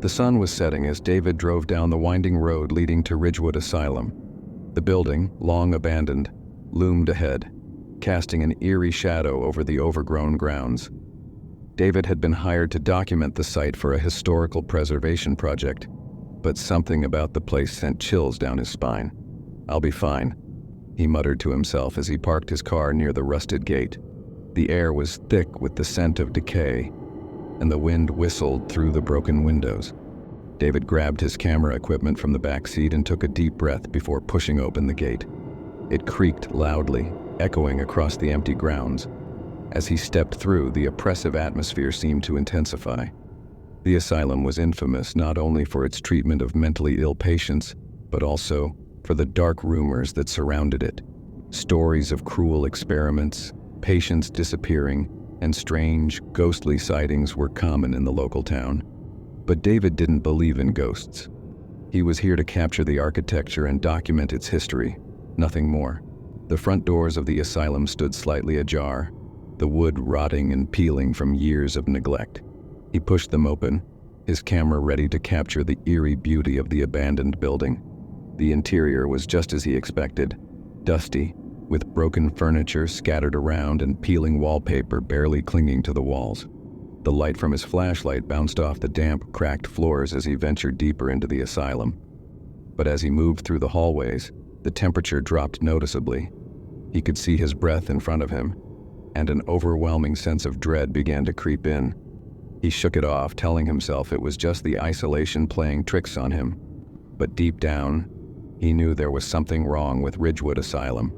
The sun was setting as David drove down the winding road leading to Ridgewood Asylum. The building, long abandoned, loomed ahead, casting an eerie shadow over the overgrown grounds. David had been hired to document the site for a historical preservation project, but something about the place sent chills down his spine. "I'll be fine," he muttered to himself as he parked his car near the rusted gate. The air was thick with the scent of decay, and the wind whistled through the broken windows. David grabbed his camera equipment from the back seat and took a deep breath before pushing open the gate. It creaked loudly, echoing across the empty grounds. As he stepped through, the oppressive atmosphere seemed to intensify. The asylum was infamous not only for its treatment of mentally ill patients, but also for the dark rumors that surrounded it. Stories of cruel experiments, patients disappearing, and strange, ghostly sightings were common in the local town. But David didn't believe in ghosts. He was here to capture the architecture and document its history, nothing more. The front doors of the asylum stood slightly ajar, the wood rotting and peeling from years of neglect. He pushed them open, his camera ready to capture the eerie beauty of the abandoned building. The interior was just as he expected, dusty, with broken furniture scattered around and peeling wallpaper barely clinging to the walls. The light from his flashlight bounced off the damp, cracked floors as he ventured deeper into the asylum. But as he moved through the hallways, the temperature dropped noticeably. He could see his breath in front of him, and an overwhelming sense of dread began to creep in. He shook it off, telling himself it was just the isolation playing tricks on him. But deep down, he knew there was something wrong with Ridgewood Asylum.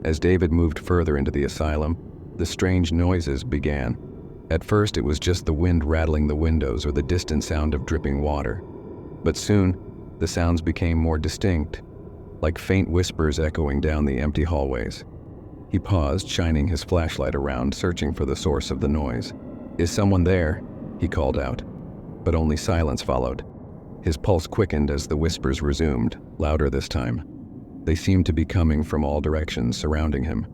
As David moved further into the asylum, the strange noises began. At first, it was just the wind rattling the windows or the distant sound of dripping water. But soon, the sounds became more distinct, like faint whispers echoing down the empty hallways. He paused, shining his flashlight around, searching for the source of the noise. "Is someone there?" he called out. But only silence followed. His pulse quickened as the whispers resumed, louder this time. They seemed to be coming from all directions surrounding him.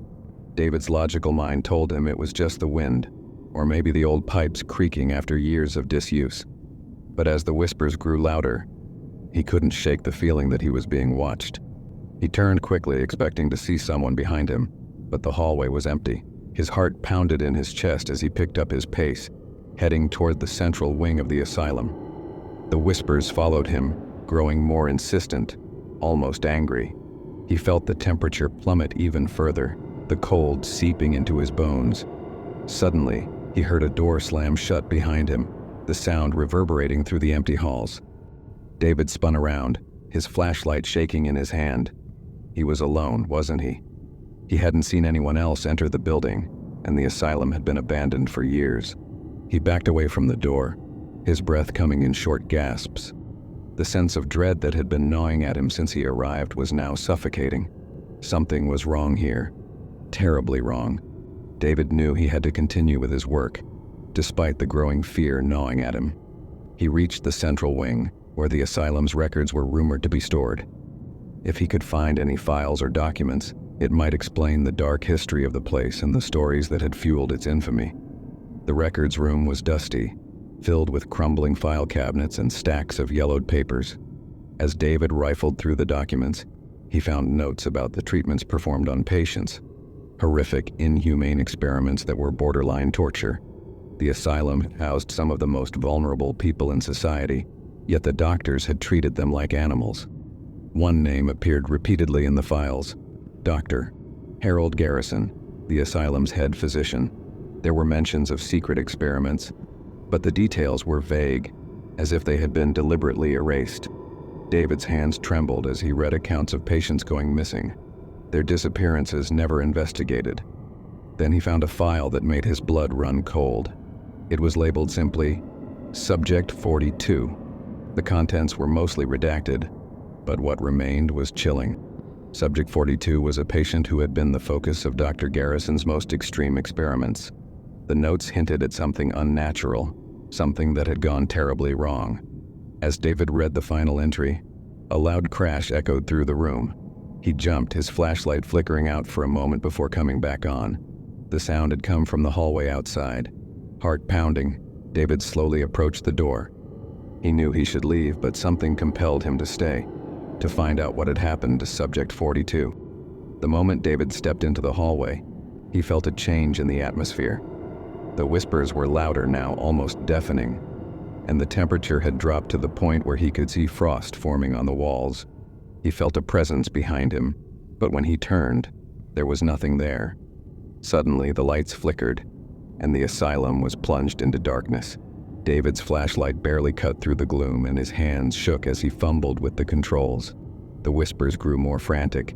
David's logical mind told him it was just the wind, or maybe the old pipes creaking after years of disuse. But as the whispers grew louder, he couldn't shake the feeling that he was being watched. He turned quickly, expecting to see someone behind him, but the hallway was empty. His heart pounded in his chest as he picked up his pace, heading toward the central wing of the asylum. The whispers followed him, growing more insistent, almost angry. He felt the temperature plummet even further, the cold seeping into his bones. Suddenly, he heard a door slam shut behind him, the sound reverberating through the empty halls. David spun around, his flashlight shaking in his hand. He was alone, wasn't he? He hadn't seen anyone else enter the building, and the asylum had been abandoned for years. He backed away from the door, his breath coming in short gasps. The sense of dread that had been gnawing at him since he arrived was now suffocating. Something was wrong here. Terribly wrong. David knew he had to continue with his work, despite the growing fear gnawing at him. He reached the central wing, where the asylum's records were rumored to be stored. If he could find any files or documents, it might explain the dark history of the place and the stories that had fueled its infamy. The records room was dusty, filled with crumbling file cabinets and stacks of yellowed papers. As David rifled through the documents, he found notes about the treatments performed on patients, horrific, inhumane experiments that were borderline torture. The asylum housed some of the most vulnerable people in society, yet the doctors had treated them like animals. One name appeared repeatedly in the files: Dr. Harold Garrison, the asylum's head physician. There were mentions of secret experiments, but the details were vague, as if they had been deliberately erased. David's hands trembled as he read accounts of patients going missing, their disappearances never investigated. Then he found a file that made his blood run cold. It was labeled simply, Subject 42. The contents were mostly redacted, but what remained was chilling. Subject 42 was a patient who had been the focus of Dr. Garrison's most extreme experiments. The notes hinted at something unnatural, something that had gone terribly wrong. As David read the final entry, a loud crash echoed through the room. He jumped, his flashlight flickering out for a moment before coming back on. The sound had come from the hallway outside. Heart pounding, David slowly approached the door. He knew he should leave, but something compelled him to stay, to find out what had happened to Subject 42. The moment David stepped into the hallway, he felt a change in the atmosphere. The whispers were louder now, almost deafening, and the temperature had dropped to the point where he could see frost forming on the walls. He felt a presence behind him, but when he turned, there was nothing there. Suddenly, the lights flickered, and the asylum was plunged into darkness. David's flashlight barely cut through the gloom, and his hands shook as he fumbled with the controls. The whispers grew more frantic,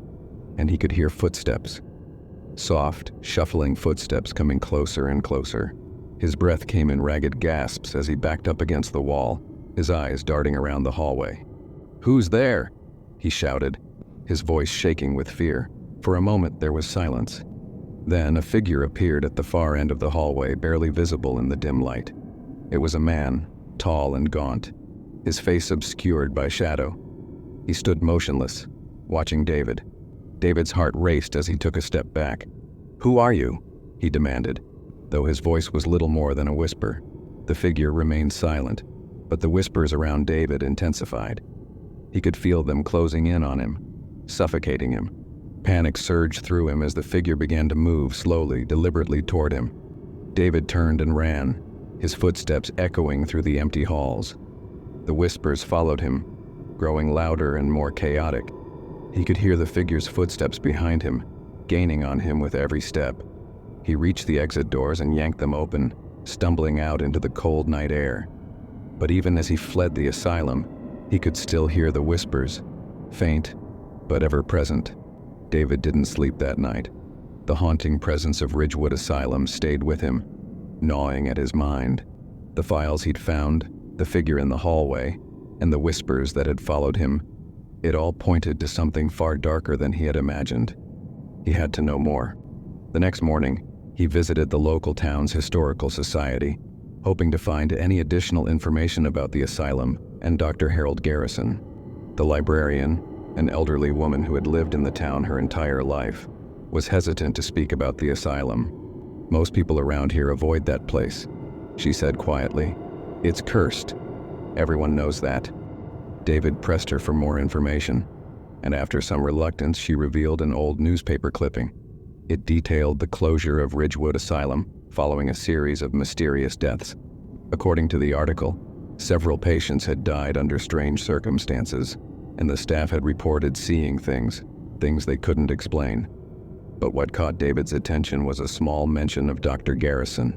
and he could hear footsteps. Soft, shuffling footsteps coming closer and closer. His breath came in ragged gasps as he backed up against the wall, his eyes darting around the hallway. "Who's there?" he shouted, his voice shaking with fear. For a moment there was silence. Then a figure appeared at the far end of the hallway, barely visible in the dim light. It was a man, tall and gaunt, his face obscured by shadow. He stood motionless, watching David. David's heart raced as he took a step back. "Who are you?" he demanded. Though his voice was little more than a whisper, the figure remained silent, but the whispers around David intensified. He could feel them closing in on him, suffocating him. Panic surged through him as the figure began to move slowly, deliberately toward him. David turned and ran, his footsteps echoing through the empty halls. The whispers followed him, growing louder and more chaotic. He could hear the figure's footsteps behind him, gaining on him with every step. He reached the exit doors and yanked them open, stumbling out into the cold night air. But even as he fled the asylum, he could still hear the whispers, faint but ever present. David didn't sleep that night. The haunting presence of Ridgewood Asylum stayed with him, gnawing at his mind. The files he'd found, the figure in the hallway, and the whispers that had followed him, it all pointed to something far darker than he had imagined. He had to know more. The next morning, he visited the local town's historical society, hoping to find any additional information about the asylum and Dr. Harold Garrison. The librarian, an elderly woman who had lived in the town her entire life, was hesitant to speak about the asylum. "Most people around here avoid that place," she said quietly. "It's cursed. Everyone knows that." David pressed her for more information, and after some reluctance she revealed an old newspaper clipping. It detailed the closure of Ridgewood Asylum following a series of mysterious deaths. According to the article, several patients had died under strange circumstances, and the staff had reported seeing things they couldn't explain. But what caught David's attention was a small mention of Dr. Garrison.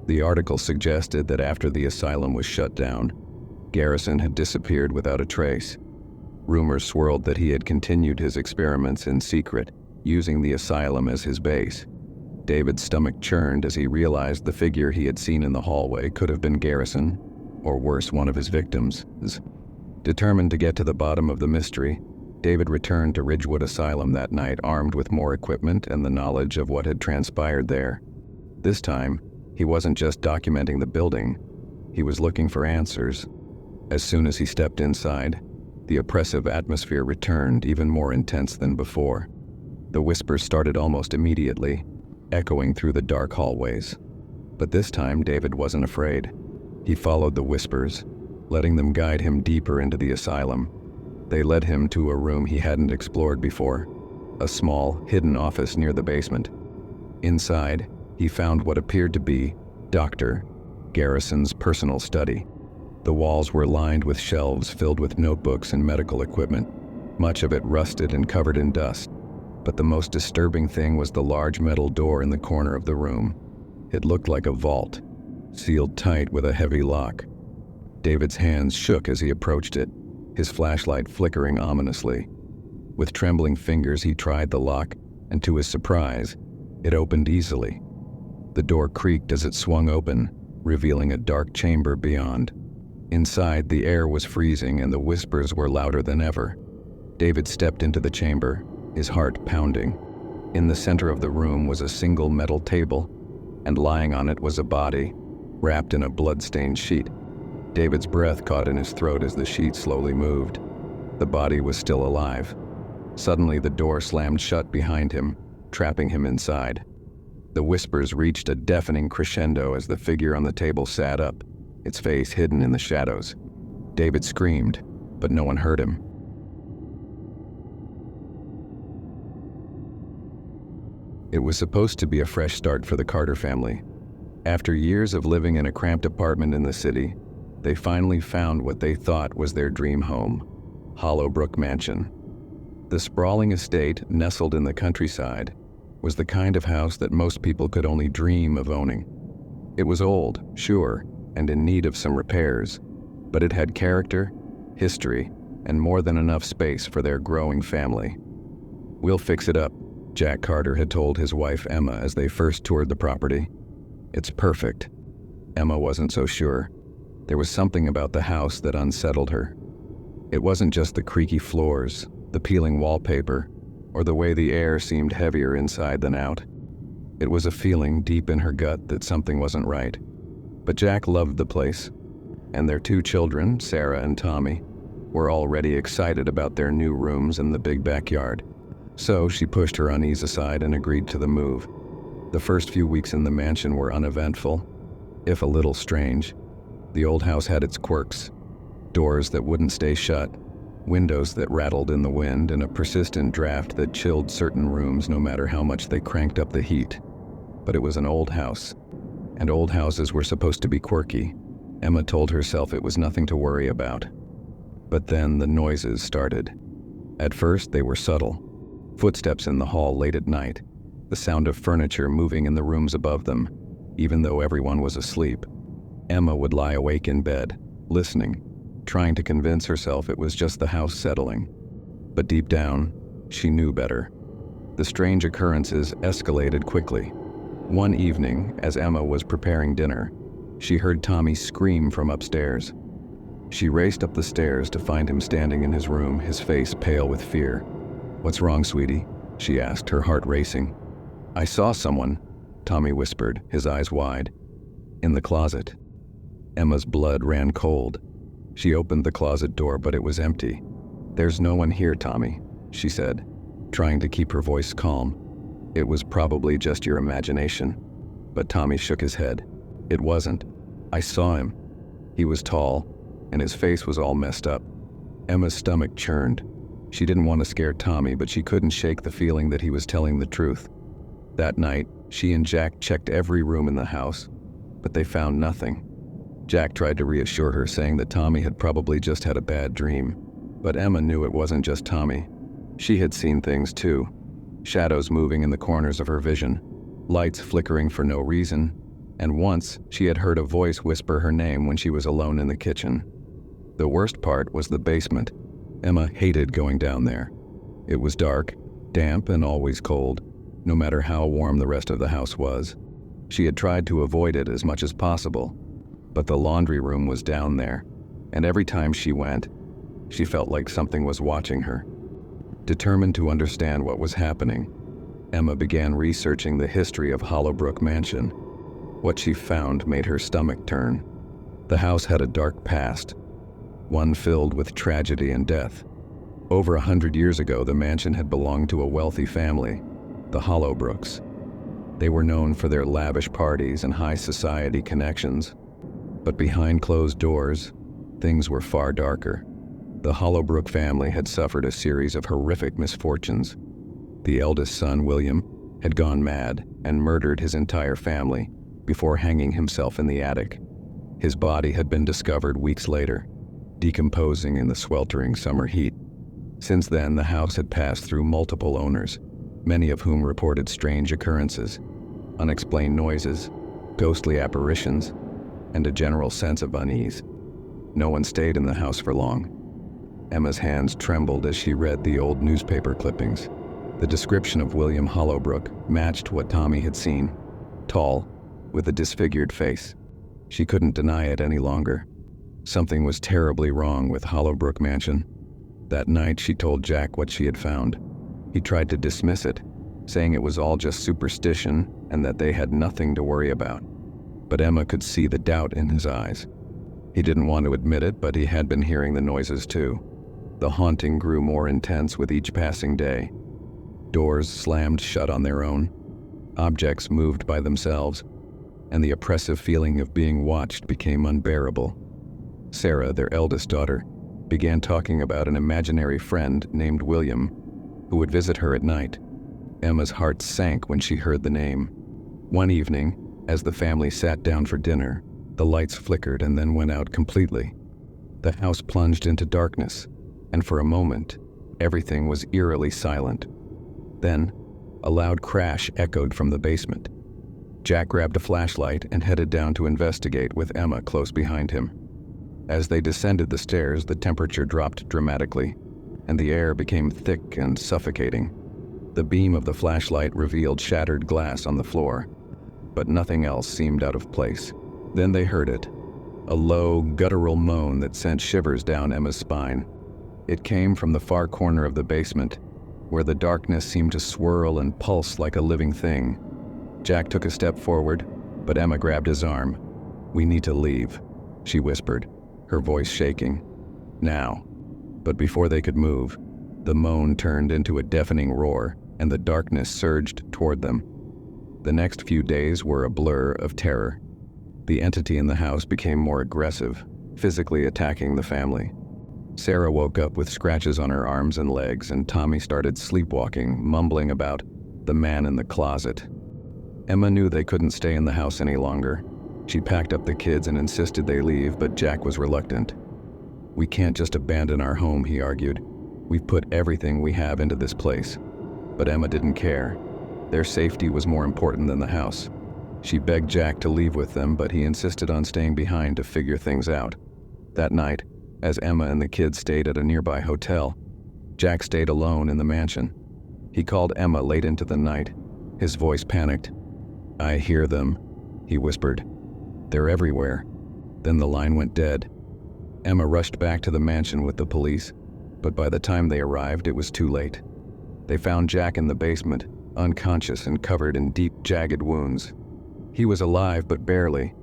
The article suggested that after the asylum was shut down, Garrison had disappeared without a trace. Rumors swirled that he had continued his experiments in secret, using the asylum as his base. David's stomach churned as he realized the figure he had seen in the hallway could have been Garrison, or worse, one of his victims. Determined to get to the bottom of the mystery, David returned to Ridgewood Asylum that night, armed with more equipment and the knowledge of what had transpired there. This time, he wasn't just documenting the building, he was looking for answers. As soon as he stepped inside, the oppressive atmosphere returned, even more intense than before. The whispers started almost immediately, echoing through the dark hallways. But this time, David wasn't afraid. He followed the whispers, letting them guide him deeper into the asylum. They led him to a room he hadn't explored before, a small, hidden office near the basement. Inside, he found what appeared to be Dr. Garrison's personal study. The walls were lined with shelves filled with notebooks and medical equipment, much of it rusted and covered in dust. But the most disturbing thing was the large metal door in the corner of the room. It looked like a vault, sealed tight with a heavy lock. David's hands shook as he approached it, his flashlight flickering ominously. With trembling fingers, he tried the lock, and to his surprise, it opened easily. The door creaked as it swung open, revealing a dark chamber beyond. Inside, the air was freezing and the whispers were louder than ever. David stepped into the chamber, his heart pounding. In the center of the room was a single metal table, and lying on it was a body, wrapped in a blood-stained sheet. David's breath caught in his throat as the sheet slowly moved. The body was still alive. Suddenly, the door slammed shut behind him, trapping him inside. The whispers reached a deafening crescendo as the figure on the table sat up, its face hidden in the shadows. David screamed, but no one heard him. It was supposed to be a fresh start for the Carter family. After years of living in a cramped apartment in the city, they finally found what they thought was their dream home, Hollowbrook Mansion. The sprawling estate, nestled in the countryside, was the kind of house that most people could only dream of owning. It was old, sure, and in need of some repairs, but it had character, history, and more than enough space for their growing family. "We'll fix it up," Jack Carter had told his wife Emma as they first toured the property. "It's perfect." Emma wasn't so sure. There was something about the house that unsettled her. It wasn't just the creaky floors, the peeling wallpaper, or the way the air seemed heavier inside than out. It was a feeling deep in her gut that something wasn't right. But Jack loved the place, and their two children, Sarah and Tommy, were already excited about their new rooms and the big backyard. So she pushed her unease aside and agreed to the move. The first few weeks in the mansion were uneventful, if a little strange. The old house had its quirks: doors that wouldn't stay shut, windows that rattled in the wind, and a persistent draft that chilled certain rooms no matter how much they cranked up the heat. But it was an old house, and old houses were supposed to be quirky. Emma told herself it was nothing to worry about. But then the noises started. At first they were subtle. Footsteps in the hall late at night, the sound of furniture moving in the rooms above them, even though everyone was asleep. Emma would lie awake in bed, listening, trying to convince herself it was just the house settling. But deep down, she knew better. The strange occurrences escalated quickly. One evening, as Emma was preparing dinner, she heard Tommy scream from upstairs. She raced up the stairs to find him standing in his room, his face pale with fear. "What's wrong, sweetie?" she asked, her heart racing. "I saw someone," Tommy whispered, his eyes wide. "In the closet." Emma's blood ran cold. She opened the closet door, but it was empty. "There's no one here, Tommy," she said, trying to keep her voice calm. "It was probably just your imagination." But Tommy shook his head. "It wasn't. I saw him. He was tall, and his face was all messed up." Emma's stomach churned. She didn't want to scare Tommy, but she couldn't shake the feeling that he was telling the truth. That night, she and Jack checked every room in the house, but they found nothing. Jack tried to reassure her, saying that Tommy had probably just had a bad dream. But Emma knew it wasn't just Tommy. She had seen things too. Shadows moving in the corners of her vision, lights flickering for no reason, and once she had heard a voice whisper her name when she was alone in the kitchen. The worst part was the basement. Emma hated going down there. It was dark, damp, and always cold, no matter how warm the rest of the house was. She had tried to avoid it as much as possible, but the laundry room was down there, and every time she went, she felt like something was watching her. Determined to understand what was happening, Emma began researching the history of Hollowbrook Mansion. What she found made her stomach turn. The house had a dark past, one filled with tragedy and death. Over 100 years ago, the mansion had belonged to a wealthy family, the Hollowbrooks. They were known for their lavish parties and high society connections. But behind closed doors, things were far darker. The Hollowbrook family had suffered a series of horrific misfortunes. The eldest son, William, had gone mad and murdered his entire family before hanging himself in the attic. His body had been discovered weeks later, decomposing in the sweltering summer heat. Since then, the house had passed through multiple owners, many of whom reported strange occurrences, unexplained noises, ghostly apparitions, and a general sense of unease. No one stayed in the house for long. Emma's hands trembled as she read the old newspaper clippings. The description of William Hollowbrook matched what Tommy had seen: tall, with a disfigured face. She couldn't deny it any longer. Something was terribly wrong with Hollowbrook Mansion. That night, she told Jack what she had found. He tried to dismiss it, saying it was all just superstition and that they had nothing to worry about. But Emma could see the doubt in his eyes. He didn't want to admit it, but he had been hearing the noises too. The haunting grew more intense with each passing day. Doors slammed shut on their own, objects moved by themselves, and the oppressive feeling of being watched became unbearable. Sarah, their eldest daughter, began talking about an imaginary friend named William who would visit her at night. Emma's heart sank when she heard the name. One evening, as the family sat down for dinner, the lights flickered and then went out completely. The house plunged into darkness, and for a moment, everything was eerily silent. Then, a loud crash echoed from the basement. Jack grabbed a flashlight and headed down to investigate with Emma close behind him. As they descended the stairs, the temperature dropped dramatically, and the air became thick and suffocating. The beam of the flashlight revealed shattered glass on the floor, but nothing else seemed out of place. Then they heard it, a low, guttural moan that sent shivers down Emma's spine. It came from the far corner of the basement, where the darkness seemed to swirl and pulse like a living thing. Jack took a step forward, but Emma grabbed his arm. "We need to leave," she whispered, her voice shaking. "Now." But before they could move, the moan turned into a deafening roar, and the darkness surged toward them. The next few days were a blur of terror. The entity in the house became more aggressive, physically attacking the family. Sarah woke up with scratches on her arms and legs, and Tommy started sleepwalking, mumbling about the man in the closet. Emma knew they couldn't stay in the house any longer. She packed up the kids and insisted they leave, but Jack was reluctant. "We can't just abandon our home," he argued. "We've put everything we have into this place." But Emma didn't care. Their safety was more important than the house. She begged Jack to leave with them, but he insisted on staying behind to figure things out. That night, as Emma and the kids stayed at a nearby hotel, Jack stayed alone in the mansion. He called Emma late into the night, his voice panicked. "I hear them," he whispered. "They're everywhere." Then the line went dead. Emma rushed back to the mansion with the police, but by the time they arrived, it was too late. They found Jack in the basement, unconscious and covered in deep, jagged wounds. He was alive, but barely.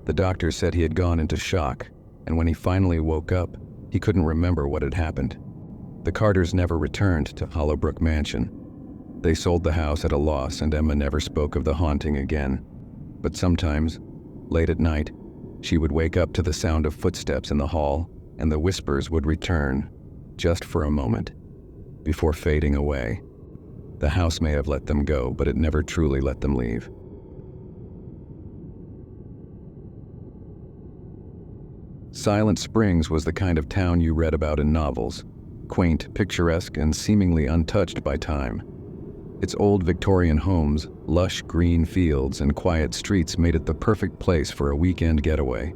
The doctor said he had gone into shock, and when he finally woke up, he couldn't remember what had happened. The Carters never returned to Hollowbrook Mansion. They sold the house at a loss, and Emma never spoke of the haunting again. But sometimes, late at night, she would wake up to the sound of footsteps in the hall, and the whispers would return, just for a moment, before fading away. The house may have let them go, but it never truly let them leave. Silent Springs was the kind of town you read about in novels, quaint, picturesque, and seemingly untouched by time. Its old Victorian homes, lush green fields, and quiet streets made it the perfect place for a weekend getaway.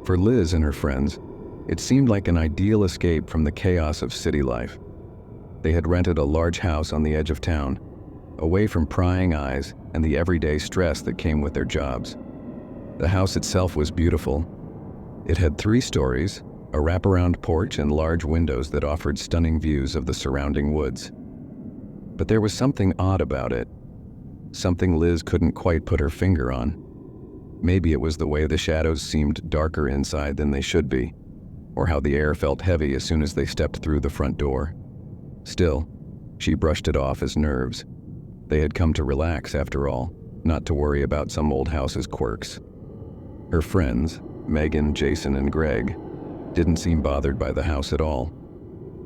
For Liz and her friends, it seemed like an ideal escape from the chaos of city life. They had rented a large house on the edge of town, away from prying eyes and the everyday stress that came with their jobs. The house itself was beautiful. It had 3 stories, a wraparound porch, and large windows that offered stunning views of the surrounding woods. But there was something odd about it, something Liz couldn't quite put her finger on. Maybe it was the way the shadows seemed darker inside than they should be, or how the air felt heavy as soon as they stepped through the front door. Still, she brushed it off as nerves. They had come to relax, after all, not to worry about some old house's quirks. Her friends, Megan, Jason, and Greg, didn't seem bothered by the house at all.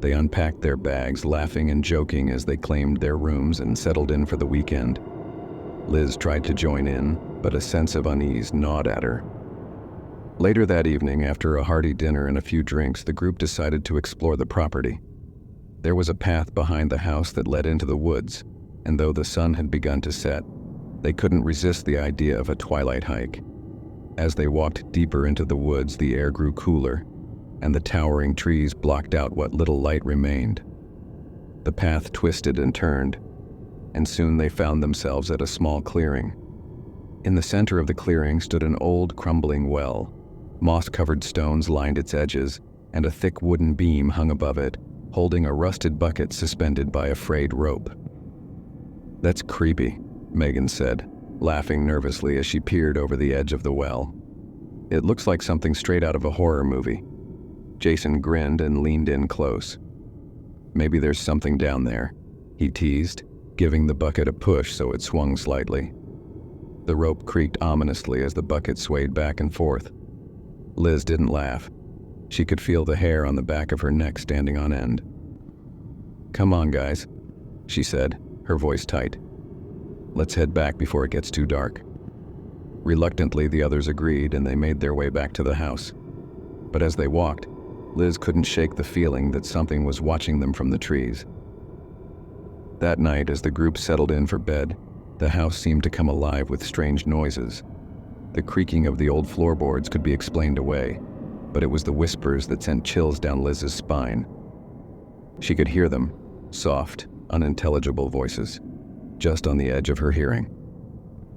They unpacked their bags, laughing and joking as they claimed their rooms and settled in for the weekend. Liz tried to join in, but a sense of unease gnawed at her. Later that evening, after a hearty dinner and a few drinks, the group decided to explore the property. There was a path behind the house that led into the woods, and though the sun had begun to set, they couldn't resist the idea of a twilight hike. As they walked deeper into the woods, the air grew cooler, and the towering trees blocked out what little light remained. The path twisted and turned, and soon they found themselves at a small clearing. In the center of the clearing stood an old, crumbling well. Moss-covered stones lined its edges, and a thick wooden beam hung above it, holding a rusted bucket suspended by a frayed rope. "That's creepy," Megan said, laughing nervously as she peered over the edge of the well. "It looks like something straight out of a horror movie." Jason grinned and leaned in close. "Maybe there's something down there," he teased, giving the bucket a push so it swung slightly. The rope creaked ominously as the bucket swayed back and forth. Liz didn't laugh. She could feel the hair on the back of her neck standing on end. "Come on, guys," she said, her voice tight. "Let's head back before it gets too dark." Reluctantly, the others agreed, and they made their way back to the house. But as they walked, Liz couldn't shake the feeling that something was watching them from the trees. That night, as the group settled in for bed, the house seemed to come alive with strange noises. The creaking of the old floorboards could be explained away, but it was the whispers that sent chills down Liz's spine. She could hear them, soft, unintelligible voices, just on the edge of her hearing.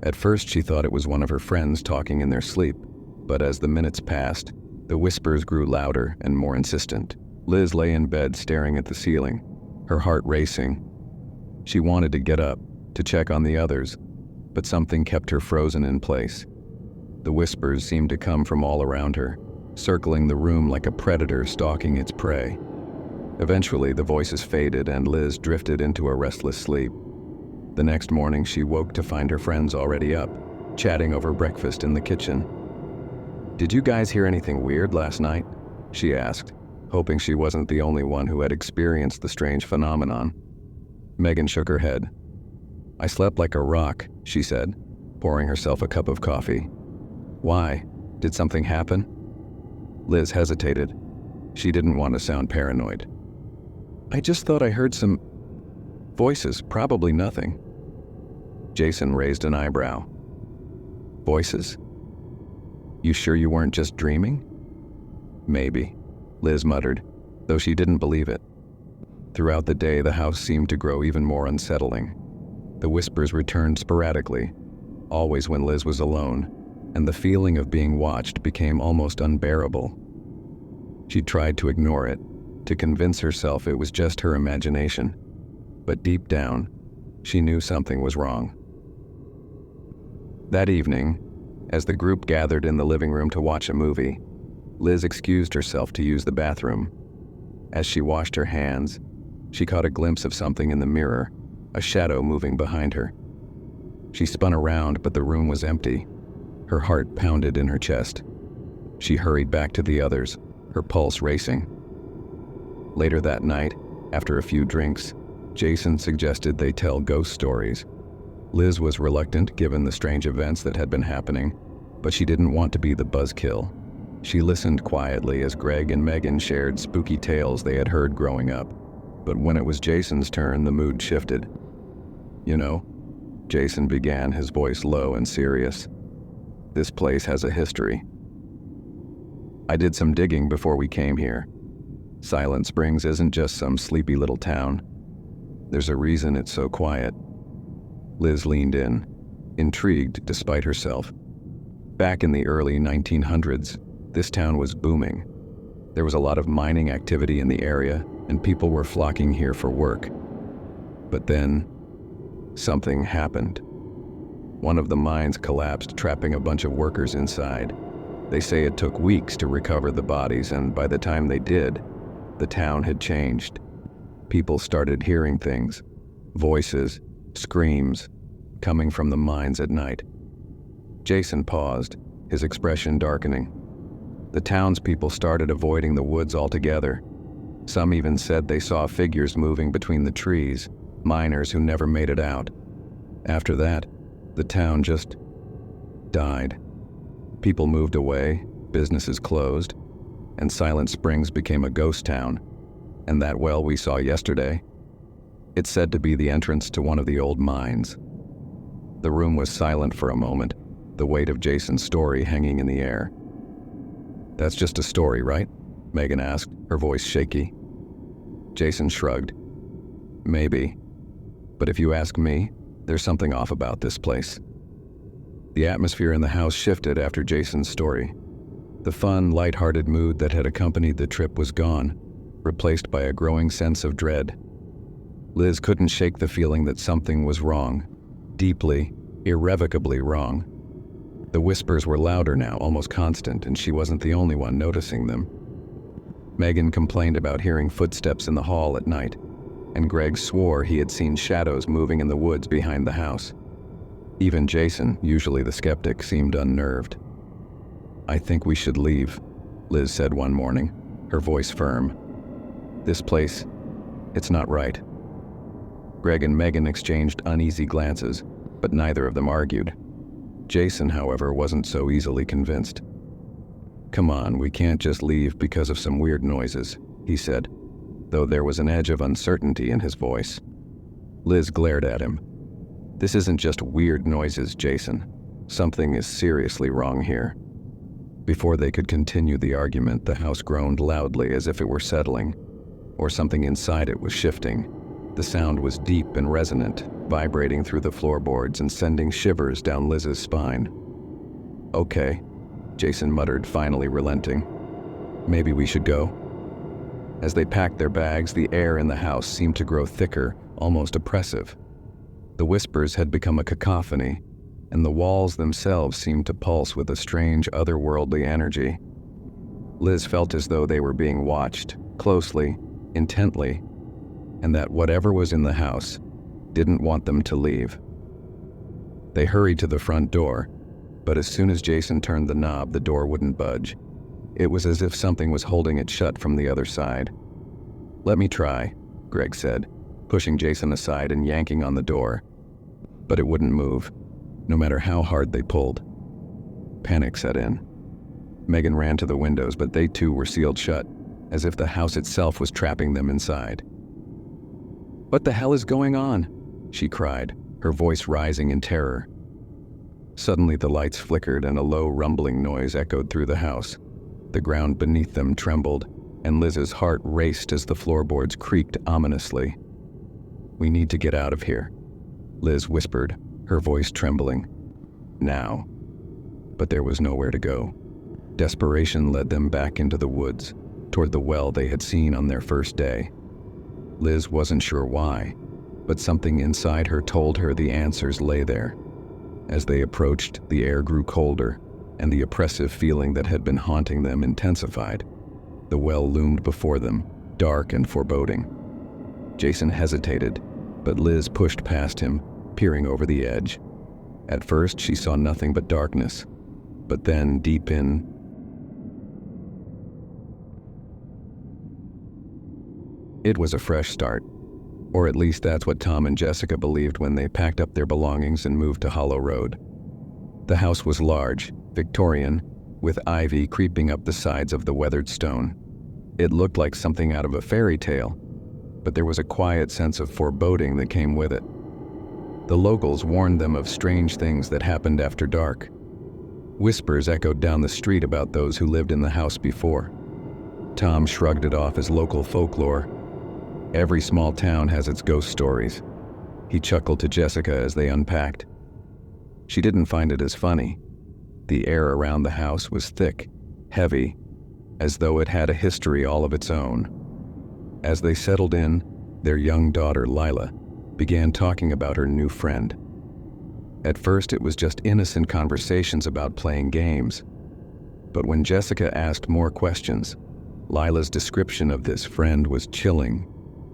At first, she thought it was one of her friends talking in their sleep, but as the minutes passed, the whispers grew louder and more insistent. Liz lay in bed staring at the ceiling, her heart racing. She wanted to get up, to check on the others, but something kept her frozen in place. The whispers seemed to come from all around her, circling the room like a predator stalking its prey. Eventually, the voices faded and Liz drifted into a restless sleep. The next morning, she woke to find her friends already up, chatting over breakfast in the kitchen. "Did you guys hear anything weird last night?" she asked, hoping she wasn't the only one who had experienced the strange phenomenon. Megan shook her head. "I slept like a rock," she said, pouring herself a cup of coffee. "Why? Did something happen?" Liz hesitated. She didn't want to sound paranoid. "I just thought I heard some voices, probably nothing." Jason raised an eyebrow. "Voices? You sure you weren't just dreaming?" "Maybe," Liz muttered, though she didn't believe it. Throughout the day, the house seemed to grow even more unsettling. The whispers returned sporadically, always when Liz was alone, and the feeling of being watched became almost unbearable. She tried to ignore it, to convince herself it was just her imagination, but deep down, she knew something was wrong. That evening, as the group gathered in the living room to watch a movie, Liz excused herself to use the bathroom. As she washed her hands, she caught a glimpse of something in the mirror, a shadow moving behind her. She spun around, but the room was empty. Her heart pounded in her chest. She hurried back to the others, her pulse racing. Later that night, after a few drinks, Jason suggested they tell ghost stories. Liz was reluctant given the strange events that had been happening, but she didn't want to be the buzzkill. She listened quietly as Greg and Megan shared spooky tales they had heard growing up. But when it was Jason's turn, the mood shifted. "You know," Jason began, his voice low and serious, "this place has a history. I did some digging before we came here. Silent Springs isn't just some sleepy little town. There's a reason it's so quiet." Liz leaned in, intrigued despite herself. Back in the early 1900s, this town was booming. There was a lot of mining activity in the area, and people were flocking here for work. But then, something happened. One of the mines collapsed, trapping a bunch of workers inside. They say it took weeks to recover the bodies, and by the time they did, the town had changed. People started hearing things, voices, screams, coming from the mines at night. Jason paused, his expression darkening. The townspeople started avoiding the woods altogether. Some even said they saw figures moving between the trees, miners who never made it out. After that, the town just died. People moved away, businesses closed, and Silent Springs became a ghost town. And that well we saw yesterday, it's said to be the entrance to one of the old mines. The room was silent for a moment, the weight of Jason's story hanging in the air. "That's just a story, right?" Megan asked, her voice shaky. Jason shrugged. "Maybe. But if you ask me, there's something off about this place." The atmosphere in the house shifted after Jason's story. The fun, light-hearted mood that had accompanied the trip was gone, replaced by a growing sense of dread. Liz couldn't shake the feeling that something was wrong, deeply, irrevocably wrong. The whispers were louder now, almost constant, and she wasn't the only one noticing them. Megan complained about hearing footsteps in the hall at night, and Greg swore he had seen shadows moving in the woods behind the house. Even Jason, usually the skeptic, seemed unnerved. "I think we should leave," Liz said one morning, her voice firm. "This place, it's not right." Greg and Megan exchanged uneasy glances, but neither of them argued. Jason, however, wasn't so easily convinced. "Come on, we can't just leave because of some weird noises," he said, though there was an edge of uncertainty in his voice. Liz glared at him. "This isn't just weird noises, Jason. Something is seriously wrong here." Before they could continue the argument, the house groaned loudly as if it were settling, or something inside it was shifting. The sound was deep and resonant, vibrating through the floorboards and sending shivers down Liz's spine. "Okay," Jason muttered, finally relenting. "Maybe we should go." As they packed their bags, the air in the house seemed to grow thicker, almost oppressive. The whispers had become a cacophony, and the walls themselves seemed to pulse with a strange, otherworldly energy. Liz felt as though they were being watched, closely, intently, and that whatever was in the house didn't want them to leave. They hurried to the front door, but as soon as Jason turned the knob, the door wouldn't budge. It was as if something was holding it shut from the other side. "Let me try," Greg said, pushing Jason aside and yanking on the door. But it wouldn't move, no matter how hard they pulled. Panic set in. Megan ran to the windows, but they too were sealed shut, as if the house itself was trapping them inside. "What the hell is going on?" she cried, her voice rising in terror. Suddenly the lights flickered and a low rumbling noise echoed through the house. The ground beneath them trembled, and Liz's heart raced as the floorboards creaked ominously. "We need to get out of here," Liz whispered, her voice trembling. "Now." But there was nowhere to go. Desperation led them back into the woods, toward the well they had seen on their first day. Liz wasn't sure why, but something inside her told her the answers lay there. As they approached, the air grew colder, and the oppressive feeling that had been haunting them intensified. The well loomed before them, dark and foreboding. Jason hesitated, but Liz pushed past him, peering over the edge. At first, she saw nothing but darkness, but then, deep in, it was a fresh start. Or at least that's what Tom and Jessica believed when they packed up their belongings and moved to Hollow Road. The house was large, Victorian, with ivy creeping up the sides of the weathered stone. It looked like something out of a fairy tale, but there was a quiet sense of foreboding that came with it. The locals warned them of strange things that happened after dark. Whispers echoed down the street about those who lived in the house before. Tom shrugged it off as local folklore. Every small town has its ghost stories. He chuckled to Jessica as they unpacked. She didn't find it as funny. The air around the house was thick, heavy, as though it had a history all of its own. As they settled in, their young daughter, Lila, began talking about her new friend. At first, it was just innocent conversations about playing games. But when Jessica asked more questions, Lila's description of this friend was chilling.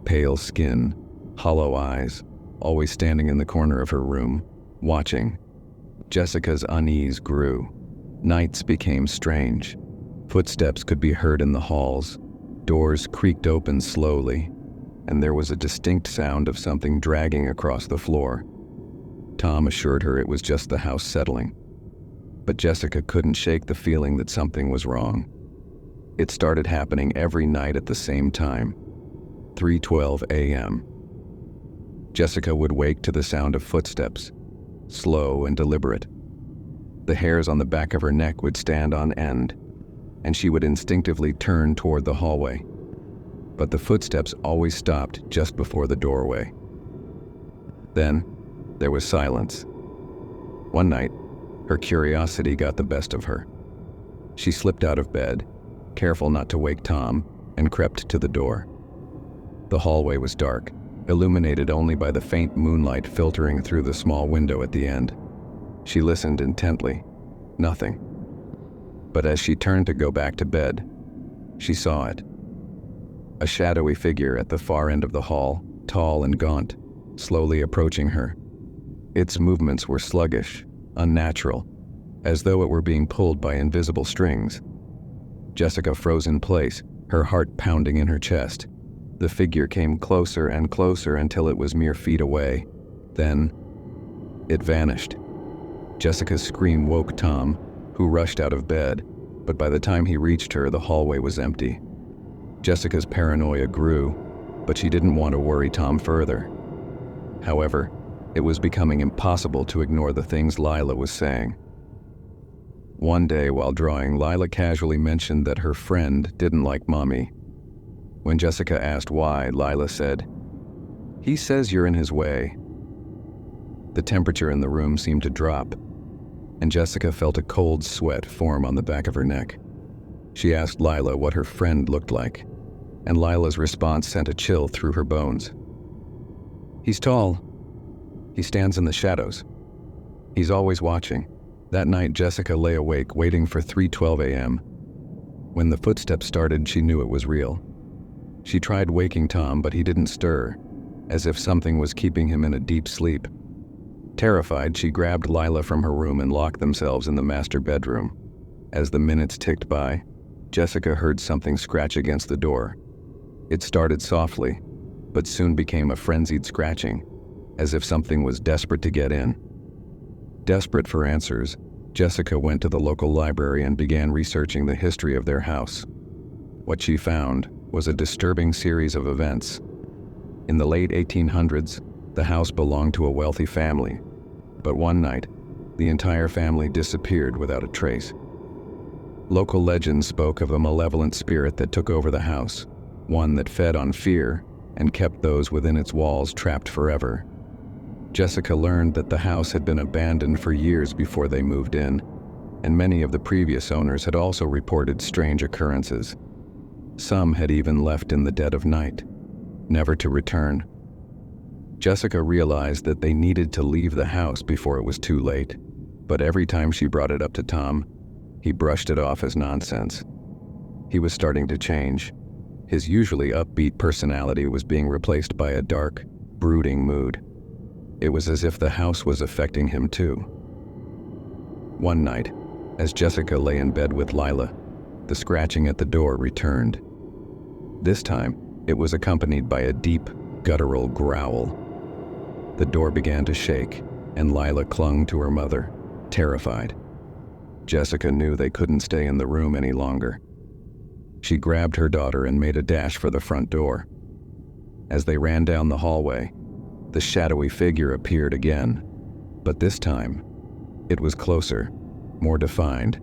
Pale skin, hollow eyes, always standing in the corner of her room, watching. Jessica's unease grew. Nights became strange. Footsteps could be heard in the halls. Doors creaked open slowly, and there was a distinct sound of something dragging across the floor. Tom assured her it was just the house settling. But Jessica couldn't shake the feeling that something was wrong. It started happening every night at the same time. 3:12 a.m. Jessica would wake to the sound of footsteps, slow and deliberate. The hairs on the back of her neck would stand on end, and she would instinctively turn toward the hallway. But the footsteps always stopped just before the doorway. Then, there was silence. One night, her curiosity got the best of her. She slipped out of bed, careful not to wake Tom, and crept to the door. The hallway was dark, illuminated only by the faint moonlight filtering through the small window at the end. She listened intently. Nothing. But as she turned to go back to bed, she saw it. A shadowy figure at the far end of the hall, tall and gaunt, slowly approaching her. Its movements were sluggish, unnatural, as though it were being pulled by invisible strings. Jessica froze in place, her heart pounding in her chest. The figure came closer and closer until it was mere feet away. Then, it vanished. Jessica's scream woke Tom, who rushed out of bed, but by the time he reached her, the hallway was empty. Jessica's paranoia grew, but she didn't want to worry Tom further. However, it was becoming impossible to ignore the things Lila was saying. One day while drawing, Lila casually mentioned that her friend didn't like Mommy. When Jessica asked why, Lila said, "He says you're in his way." The temperature in the room seemed to drop, and Jessica felt a cold sweat form on the back of her neck. She asked Lila what her friend looked like, and Lila's response sent a chill through her bones. "He's tall. He stands in the shadows. He's always watching." That night, Jessica lay awake waiting for 3:12 a.m. When the footsteps started, she knew it was real. She tried waking Tom, but he didn't stir, as if something was keeping him in a deep sleep. Terrified, she grabbed Lila from her room and locked themselves in the master bedroom. As the minutes ticked by, Jessica heard something scratch against the door. It started softly, but soon became a frenzied scratching, as if something was desperate to get in. Desperate for answers, Jessica went to the local library and began researching the history of their house. What she found was a disturbing series of events. In the late 1800s, the house belonged to a wealthy family, but one night, the entire family disappeared without a trace. Local legends spoke of a malevolent spirit that took over the house, one that fed on fear and kept those within its walls trapped forever. Jessica learned that the house had been abandoned for years before they moved in, and many of the previous owners had also reported strange occurrences. Some had even left in the dead of night, never to return. Jessica realized that they needed to leave the house before it was too late, but every time she brought it up to Tom, he brushed it off as nonsense. He was starting to change. His usually upbeat personality was being replaced by a dark, brooding mood. It was as if the house was affecting him too. One night, as Jessica lay in bed with Lila, the scratching at the door returned. This time, it was accompanied by a deep, guttural growl. The door began to shake, and Lila clung to her mother, terrified. Jessica knew they couldn't stay in the room any longer. She grabbed her daughter and made a dash for the front door. As they ran down the hallway, the shadowy figure appeared again, but this time, it was closer, more defined.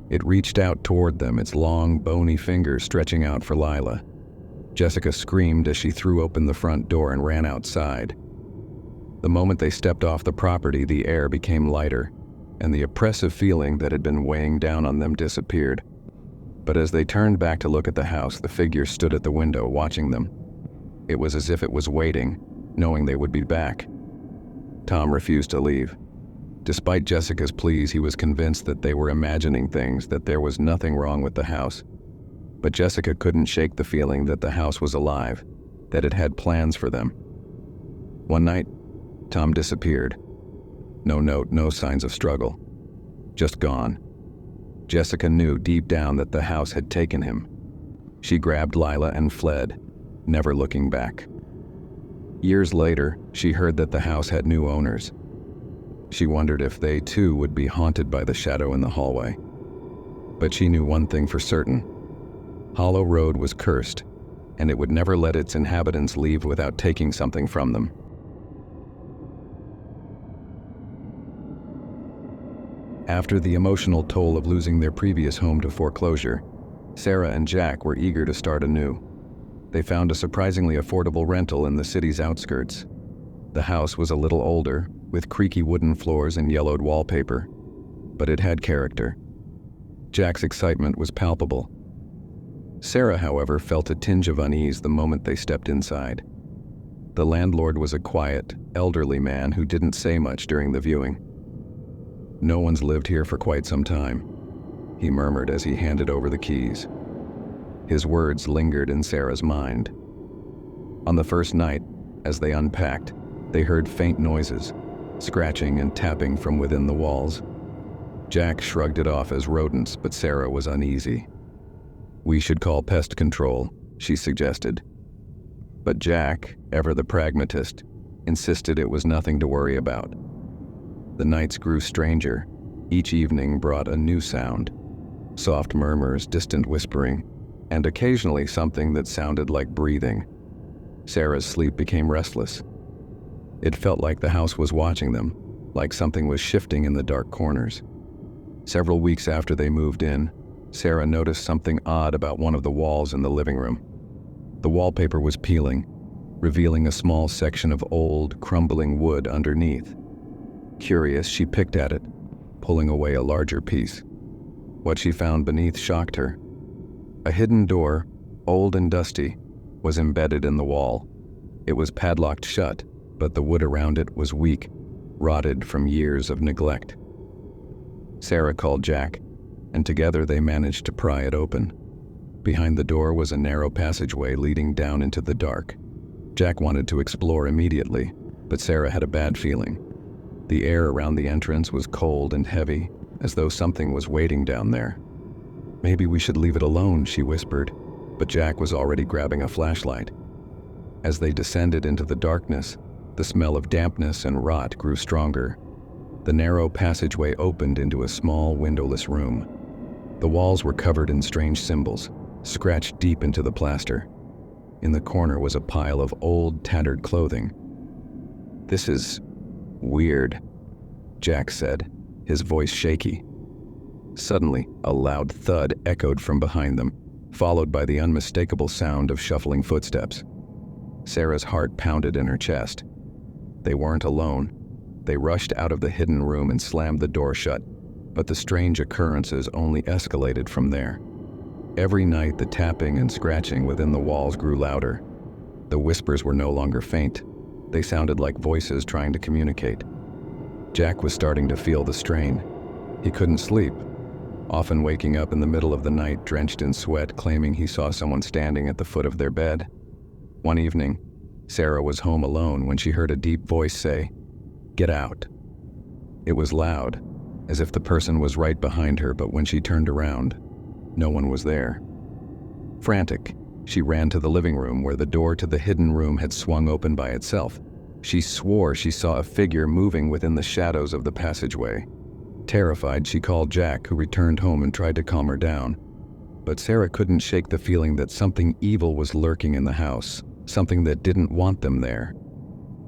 It reached out toward them, its long, bony fingers stretching out for Lila. Jessica screamed as she threw open the front door and ran outside. The moment they stepped off the property, the air became lighter, and the oppressive feeling that had been weighing down on them disappeared. But as they turned back to look at the house, the figure stood at the window watching them. It was as if it was waiting, knowing they would be back. Tom refused to leave. Despite Jessica's pleas, he was convinced that they were imagining things, that there was nothing wrong with the house. But Jessica couldn't shake the feeling that the house was alive, that it had plans for them. One night, Tom disappeared. No note, no signs of struggle. Just gone. Jessica knew deep down that the house had taken him. She grabbed Lila and fled, never looking back. Years later, she heard that the house had new owners. She wondered if they too would be haunted by the shadow in the hallway. But she knew one thing for certain. Hollow Road was cursed, and it would never let its inhabitants leave without taking something from them. After the emotional toll of losing their previous home to foreclosure, Sarah and Jack were eager to start anew. They found a surprisingly affordable rental in the city's outskirts. The house was a little older, with creaky wooden floors and yellowed wallpaper, but it had character. Jack's excitement was palpable. Sarah, however, felt a tinge of unease the moment they stepped inside. The landlord was a quiet, elderly man who didn't say much during the viewing. "No one's lived here for quite some time," he murmured as he handed over the keys. His words lingered in Sarah's mind. On the first night, as they unpacked, they heard faint noises, scratching and tapping from within the walls. Jack shrugged it off as rodents, but Sarah was uneasy. "We should call pest control," she suggested. But Jack, ever the pragmatist, insisted it was nothing to worry about. The nights grew stranger. Each evening brought a new sound. Soft murmurs, distant whispering, and occasionally something that sounded like breathing. Sarah's sleep became restless. It felt like the house was watching them, like something was shifting in the dark corners. Several weeks after they moved in, Sarah noticed something odd about one of the walls in the living room. The wallpaper was peeling, revealing a small section of old, crumbling wood underneath. Curious, she picked at it, pulling away a larger piece. What she found beneath shocked her. A hidden door, old and dusty, was embedded in the wall. It was padlocked shut, but the wood around it was weak, rotted from years of neglect. Sarah called Jack, and together they managed to pry it open. Behind the door was a narrow passageway leading down into the dark. Jack wanted to explore immediately, but Sarah had a bad feeling. The air around the entrance was cold and heavy, as though something was waiting down there. "Maybe we should leave it alone," she whispered, but Jack was already grabbing a flashlight. As they descended into the darkness, the smell of dampness and rot grew stronger. The narrow passageway opened into a small, windowless room. The walls were covered in strange symbols, scratched deep into the plaster. In the corner was a pile of old, tattered clothing. "This is weird," Jack said, his voice shaky. Suddenly, a loud thud echoed from behind them, followed by the unmistakable sound of shuffling footsteps. Sarah's heart pounded in her chest. They weren't alone. They rushed out of the hidden room and slammed the door shut, but the strange occurrences only escalated from there. Every night, the tapping and scratching within the walls grew louder. The whispers were no longer faint. They sounded like voices trying to communicate. Jack was starting to feel the strain. He couldn't sleep, often waking up in the middle of the night drenched in sweat, claiming he saw someone standing at the foot of their bed. One evening, Sarah was home alone when she heard a deep voice say, "Get out." It was loud, as if the person was right behind her, but when she turned around, no one was there. Frantic, she ran to the living room where the door to the hidden room had swung open by itself. She swore she saw a figure moving within the shadows of the passageway. Terrified, she called Jack, who returned home and tried to calm her down. But Sarah couldn't shake the feeling that something evil was lurking in the house, something that didn't want them there.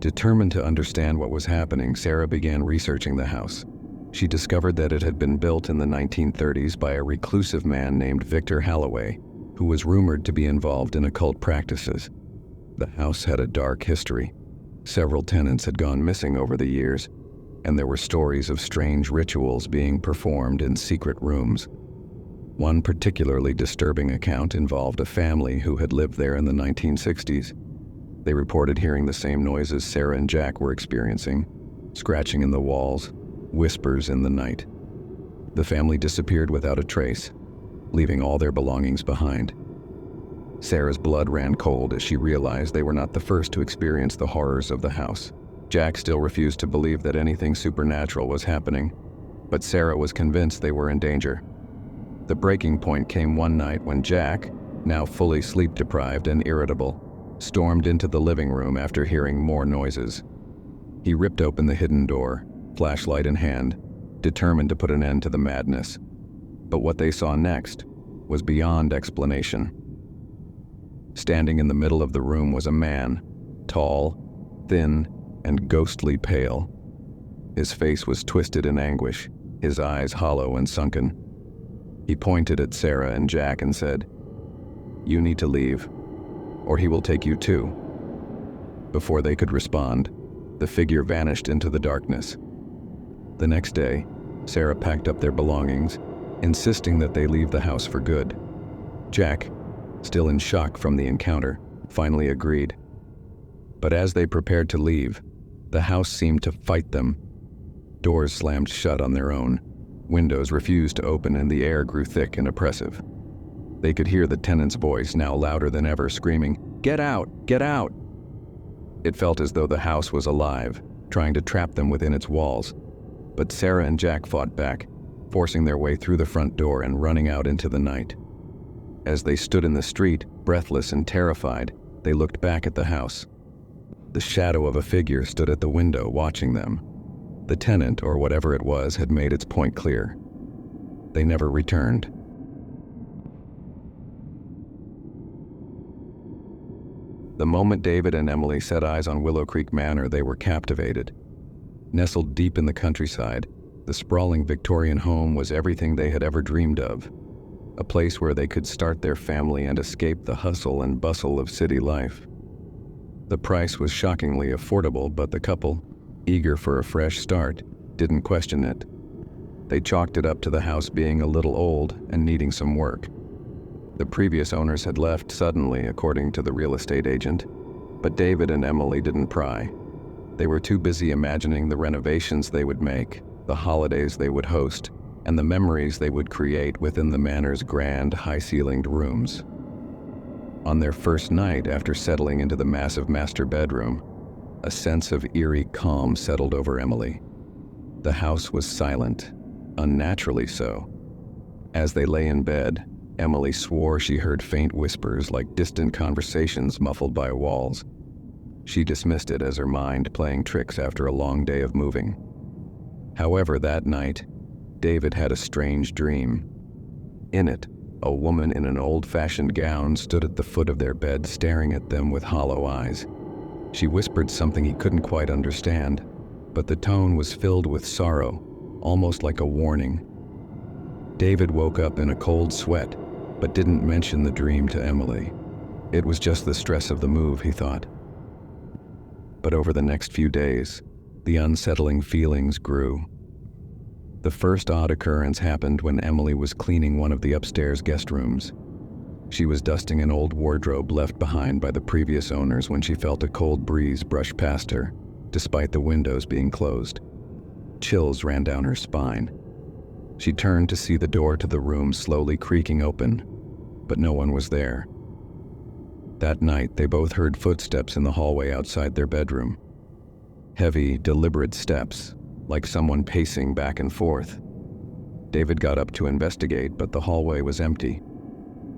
Determined to understand what was happening, Sarah began researching the house. She discovered that it had been built in the 1930s by a reclusive man named Victor Halloway, who was rumored to be involved in occult practices. The house had a dark history. Several tenants had gone missing over the years, and there were stories of strange rituals being performed in secret rooms. One particularly disturbing account involved a family who had lived there in the 1960s. They reported hearing the same noises Sarah and Jack were experiencing, scratching in the walls, whispers in the night. The family disappeared without a trace, leaving all their belongings behind. Sarah's blood ran cold as she realized they were not the first to experience the horrors of the house. Jack still refused to believe that anything supernatural was happening, but Sarah was convinced they were in danger. The breaking point came one night when Jack, now fully sleep-deprived and irritable, stormed into the living room after hearing more noises. He ripped open the hidden door, flashlight in hand, determined to put an end to the madness. But what they saw next was beyond explanation. Standing in the middle of the room was a man, tall, thin, and ghostly pale. His face was twisted in anguish, his eyes hollow and sunken. He pointed at Sarah and Jack and said, "You need to leave, or he will take you too." Before they could respond, the figure vanished into the darkness. The next day, Sarah packed up their belongings, insisting that they leave the house for good. Jack, still in shock from the encounter, finally agreed. But as they prepared to leave, the house seemed to fight them. Doors slammed shut on their own. Windows refused to open and the air grew thick and oppressive. They could hear the tenant's voice, now louder than ever, screaming, "Get out! Get out!" It felt as though the house was alive, trying to trap them within its walls. But Sarah and Jack fought back, forcing their way through the front door and running out into the night. As they stood in the street, breathless and terrified, they looked back at the house. The shadow of a figure stood at the window watching them. The tenant, or whatever it was, had made its point clear. They never returned. The moment David and Emily set eyes on Willow Creek Manor, they were captivated. Nestled deep in the countryside, the sprawling Victorian home was everything they had ever dreamed of. A place where they could start their family and escape the hustle and bustle of city life. The price was shockingly affordable, but the couple, eager for a fresh start, didn't question it. They chalked it up to the house being a little old and needing some work. The previous owners had left suddenly, according to the real estate agent, but David and Emily didn't pry. They were too busy imagining the renovations they would make, the holidays they would host, and the memories they would create within the manor's grand, high-ceilinged rooms. On their first night after settling into the massive master bedroom, a sense of eerie calm settled over Emily. The house was silent, unnaturally so. As they lay in bed, Emily swore she heard faint whispers like distant conversations muffled by walls. She dismissed it as her mind playing tricks after a long day of moving. However, that night, David had a strange dream. In it, a woman in an old-fashioned gown stood at the foot of their bed staring at them with hollow eyes. She whispered something he couldn't quite understand, but the tone was filled with sorrow, almost like a warning. David woke up in a cold sweat, but didn't mention the dream to Emily. It was just the stress of the move, he thought. But over the next few days, the unsettling feelings grew. The first odd occurrence happened when Emily was cleaning one of the upstairs guest rooms. She was dusting an old wardrobe left behind by the previous owners when she felt a cold breeze brush past her, despite the windows being closed. Chills ran down her spine. She turned to see the door to the room slowly creaking open, but no one was there. That night, they both heard footsteps in the hallway outside their bedroom. Heavy, deliberate steps, like someone pacing back and forth. David got up to investigate, but the hallway was empty.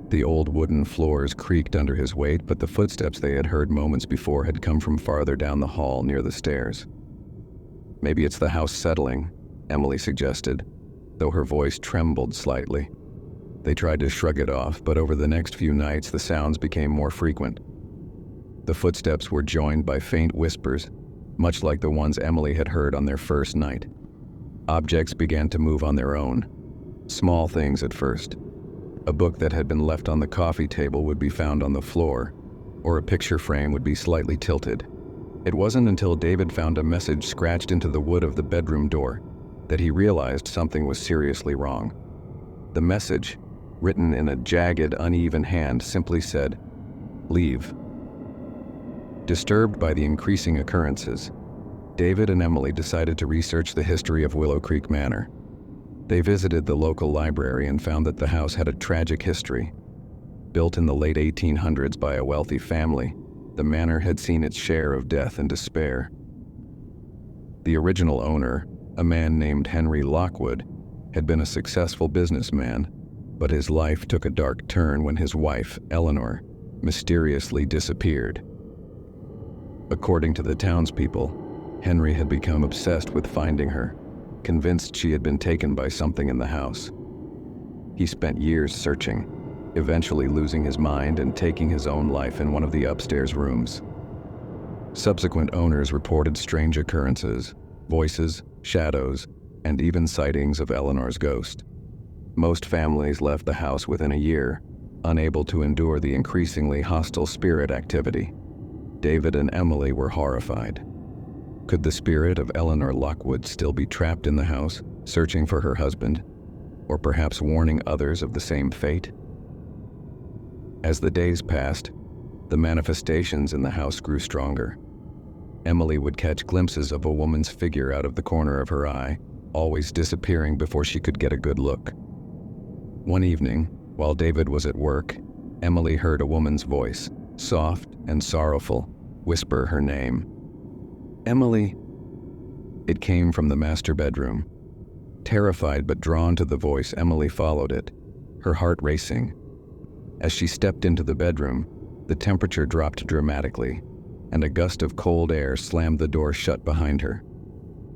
The old wooden floors creaked under his weight, but the footsteps they had heard moments before had come from farther down the hall near the stairs. Maybe it's the house settling, Emily suggested, though her voice trembled slightly. They tried to shrug it off, but over the next few nights the sounds became more frequent. The footsteps were joined by faint whispers, much like the ones Emily had heard on their first night. Objects began to move on their own. Small things at first. A book that had been left on the coffee table would be found on the floor, or a picture frame would be slightly tilted. It wasn't until David found a message scratched into the wood of the bedroom door that he realized something was seriously wrong. The message, written in a jagged, uneven hand, simply said, "Leave." Disturbed by the increasing occurrences, David and Emily decided to research the history of Willow Creek Manor. They visited the local library and found that the house had a tragic history. Built in the late 1800s by a wealthy family, the manor had seen its share of death and despair. The original owner, a man named Henry Lockwood, had been a successful businessman, but his life took a dark turn when his wife, Eleanor, mysteriously disappeared. According to the townspeople, Henry had become obsessed with finding her, convinced she had been taken by something in the house. He spent years searching, eventually losing his mind and taking his own life in one of the upstairs rooms. Subsequent owners reported strange occurrences, voices, shadows, and even sightings of Eleanor's ghost. Most families left the house within a year, unable to endure the increasingly hostile spirit activity. David and Emily were horrified. Could the spirit of Eleanor Lockwood still be trapped in the house, searching for her husband, or perhaps warning others of the same fate? As the days passed, the manifestations in the house grew stronger. Emily would catch glimpses of a woman's figure out of the corner of her eye, always disappearing before she could get a good look. One evening, while David was at work, Emily heard a woman's voice, soft and sorrowful, whisper her name. "Emily." It came from the master bedroom. Terrified but drawn to the voice, Emily followed it, her heart racing. As she stepped into the bedroom, the temperature dropped dramatically, and a gust of cold air slammed the door shut behind her.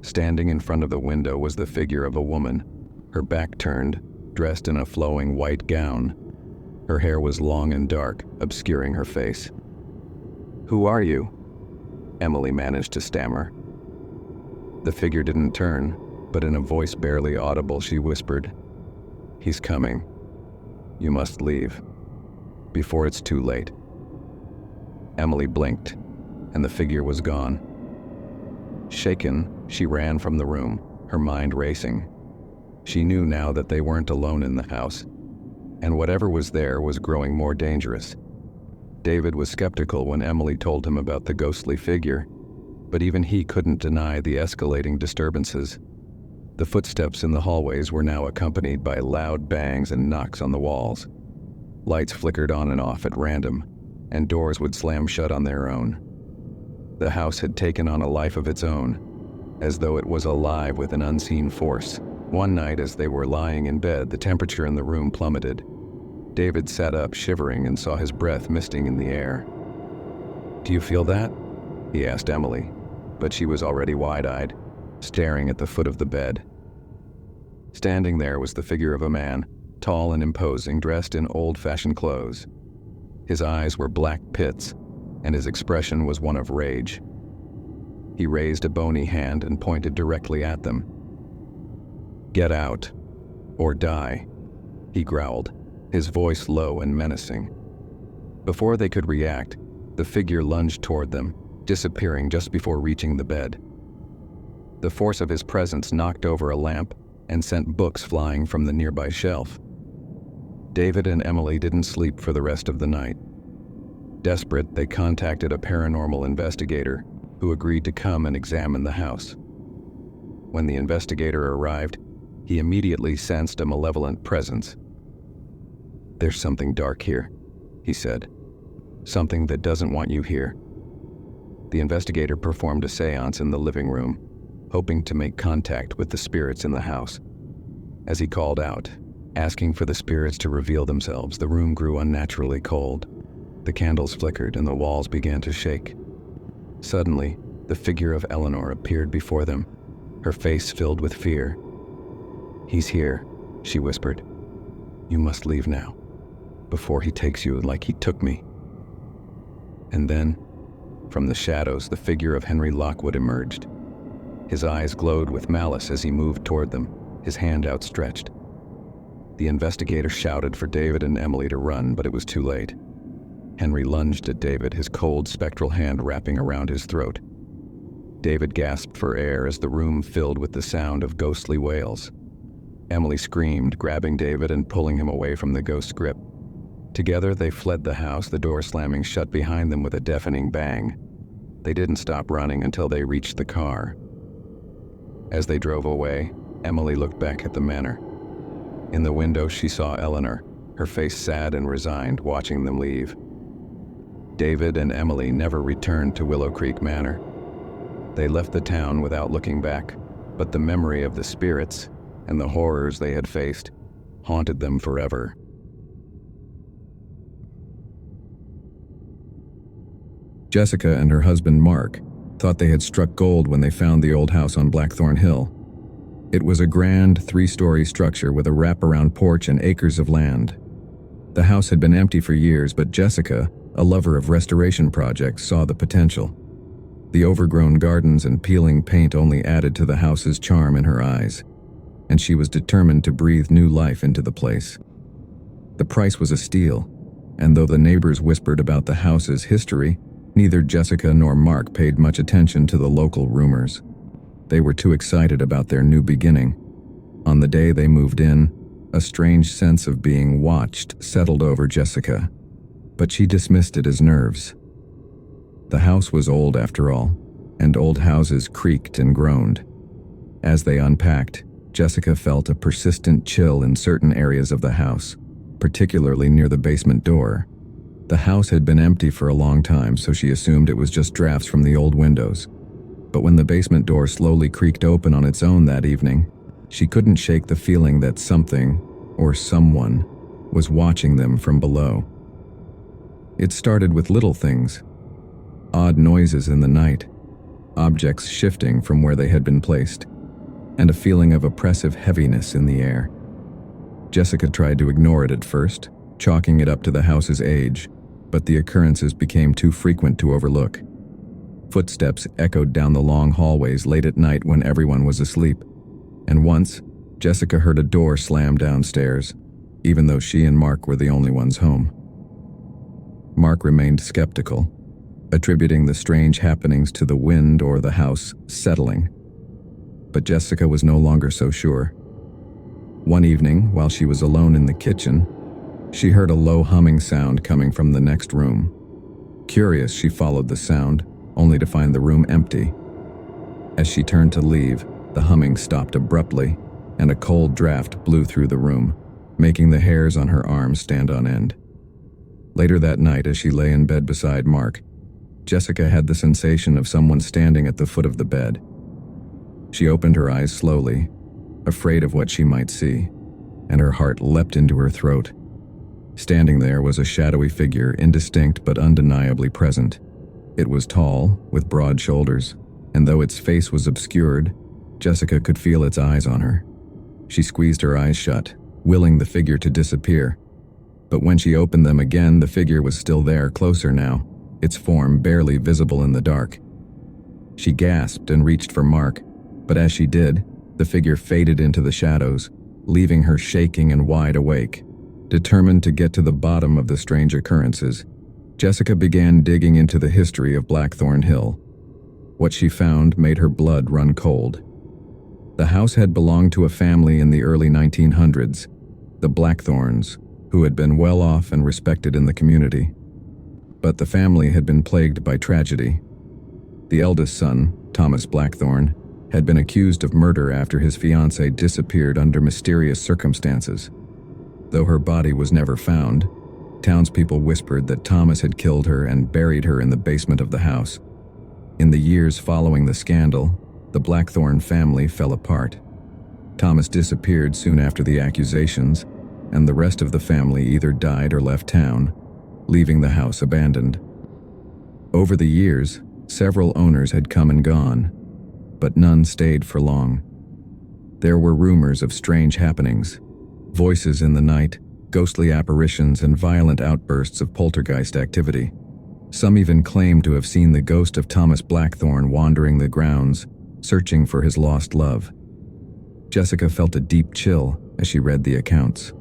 Standing in front of the window was the figure of a woman, her back turned, dressed in a flowing white gown. Her hair was long and dark, obscuring her face. "Who are you?" Emily managed to stammer. The figure didn't turn, but in a voice barely audible, she whispered, "He's coming. You must leave, before it's too late." Emily blinked, and the figure was gone. Shaken, she ran from the room, her mind racing. She knew now that they weren't alone in the house, and whatever was there was growing more dangerous. David was skeptical when Emily told him about the ghostly figure, but even he couldn't deny the escalating disturbances. The footsteps in the hallways were now accompanied by loud bangs and knocks on the walls. Lights flickered on and off at random, and doors would slam shut on their own. The house had taken on a life of its own, as though it was alive with an unseen force. One night, as they were lying in bed, the temperature in the room plummeted. David sat up, shivering, and saw his breath misting in the air. "Do you feel that?" he asked Emily, but she was already wide-eyed, staring at the foot of the bed. Standing there was the figure of a man, tall and imposing, dressed in old-fashioned clothes. His eyes were black pits, and his expression was one of rage. He raised a bony hand and pointed directly at them. "Get out, or die," he growled, his voice low and menacing. Before they could react, the figure lunged toward them, disappearing just before reaching the bed. The force of his presence knocked over a lamp and sent books flying from the nearby shelf. David and Emily didn't sleep for the rest of the night. Desperate, they contacted a paranormal investigator who agreed to come and examine the house. When the investigator arrived, he immediately sensed a malevolent presence. "There's something dark here," he said. "Something that doesn't want you here." The investigator performed a seance in the living room, hoping to make contact with the spirits in the house. As he called out, asking for the spirits to reveal themselves, the room grew unnaturally cold. The candles flickered and the walls began to shake. Suddenly, the figure of Eleanor appeared before them, her face filled with fear. "He's here," she whispered. "You must leave now, before he takes you like he took me." And then, from the shadows, the figure of Henry Lockwood emerged. His eyes glowed with malice as he moved toward them, his hand outstretched. The investigator shouted for David and Emily to run, but it was too late. Henry lunged at David, his cold, spectral hand wrapping around his throat. David gasped for air as the room filled with the sound of ghostly wails. Emily screamed, grabbing David and pulling him away from the ghost's grip. Together, they fled the house, the door slamming shut behind them with a deafening bang. They didn't stop running until they reached the car. As they drove away, Emily looked back at the manor. In the window, she saw Eleanor, her face sad and resigned, watching them leave. David and Emily never returned to Willow Creek Manor. They left the town without looking back, but the memory of the spirits and the horrors they had faced haunted them forever. Jessica and her husband Mark thought they had struck gold when they found the old house on Blackthorn Hill. It was a grand 3-story structure with a wraparound porch and acres of land. The house had been empty for years, but Jessica, a lover of restoration projects, saw the potential. The overgrown gardens and peeling paint only added to the house's charm in her eyes, and she was determined to breathe new life into the place. The price was a steal, and though the neighbors whispered about the house's history, neither Jessica nor Mark paid much attention to the local rumors. They were too excited about their new beginning. On the day they moved in, a strange sense of being watched settled over Jessica, but she dismissed it as nerves. The house was old after all, and old houses creaked and groaned. As they unpacked, Jessica felt a persistent chill in certain areas of the house, particularly near the basement door. The house had been empty for a long time, so she assumed it was just drafts from the old windows. But when the basement door slowly creaked open on its own that evening, she couldn't shake the feeling that something, or someone, was watching them from below. It started with little things, odd noises in the night, objects shifting from where they had been placed, and a feeling of oppressive heaviness in the air. Jessica tried to ignore it at first, chalking it up to the house's age, but the occurrences became too frequent to overlook. Footsteps echoed down the long hallways late at night when everyone was asleep, and once, Jessica heard a door slam downstairs, even though she and Mark were the only ones home. Mark remained skeptical, attributing the strange happenings to the wind or the house settling. But Jessica was no longer so sure. One evening, while she was alone in the kitchen, she heard a low humming sound coming from the next room. Curious, she followed the sound, only to find the room empty. As she turned to leave, the humming stopped abruptly, and a cold draft blew through the room, making the hairs on her arms stand on end. Later that night, as she lay in bed beside Mark, Jessica had the sensation of someone standing at the foot of the bed. She opened her eyes slowly, afraid of what she might see, and her heart leapt into her throat. Standing there was a shadowy figure, indistinct but undeniably present. It was tall, with broad shoulders, and though its face was obscured, Jessica could feel its eyes on her. She squeezed her eyes shut, willing the figure to disappear. But when she opened them again, the figure was still there, closer now, its form barely visible in the dark. She gasped and reached for Mark, but as she did, the figure faded into the shadows, leaving her shaking and wide awake. Determined to get to the bottom of the strange occurrences, Jessica began digging into the history of Blackthorn Hill. What she found made her blood run cold. The house had belonged to a family in the early 1900s, the Blackthorns, who had been well off and respected in the community. But the family had been plagued by tragedy. The eldest son, Thomas Blackthorn, had been accused of murder after his fiancée disappeared under mysterious circumstances. Though her body was never found, townspeople whispered that Thomas had killed her and buried her in the basement of the house. In the years following the scandal, the Blackthorn family fell apart. Thomas disappeared soon after the accusations, and the rest of the family either died or left town, leaving the house abandoned. Over the years, several owners had come and gone, but none stayed for long. There were rumors of strange happenings, voices in the night, ghostly apparitions, and violent outbursts of poltergeist activity. Some even claimed to have seen the ghost of Thomas Blackthorn wandering the grounds, searching for his lost love. Jessica felt a deep chill as she read the accounts.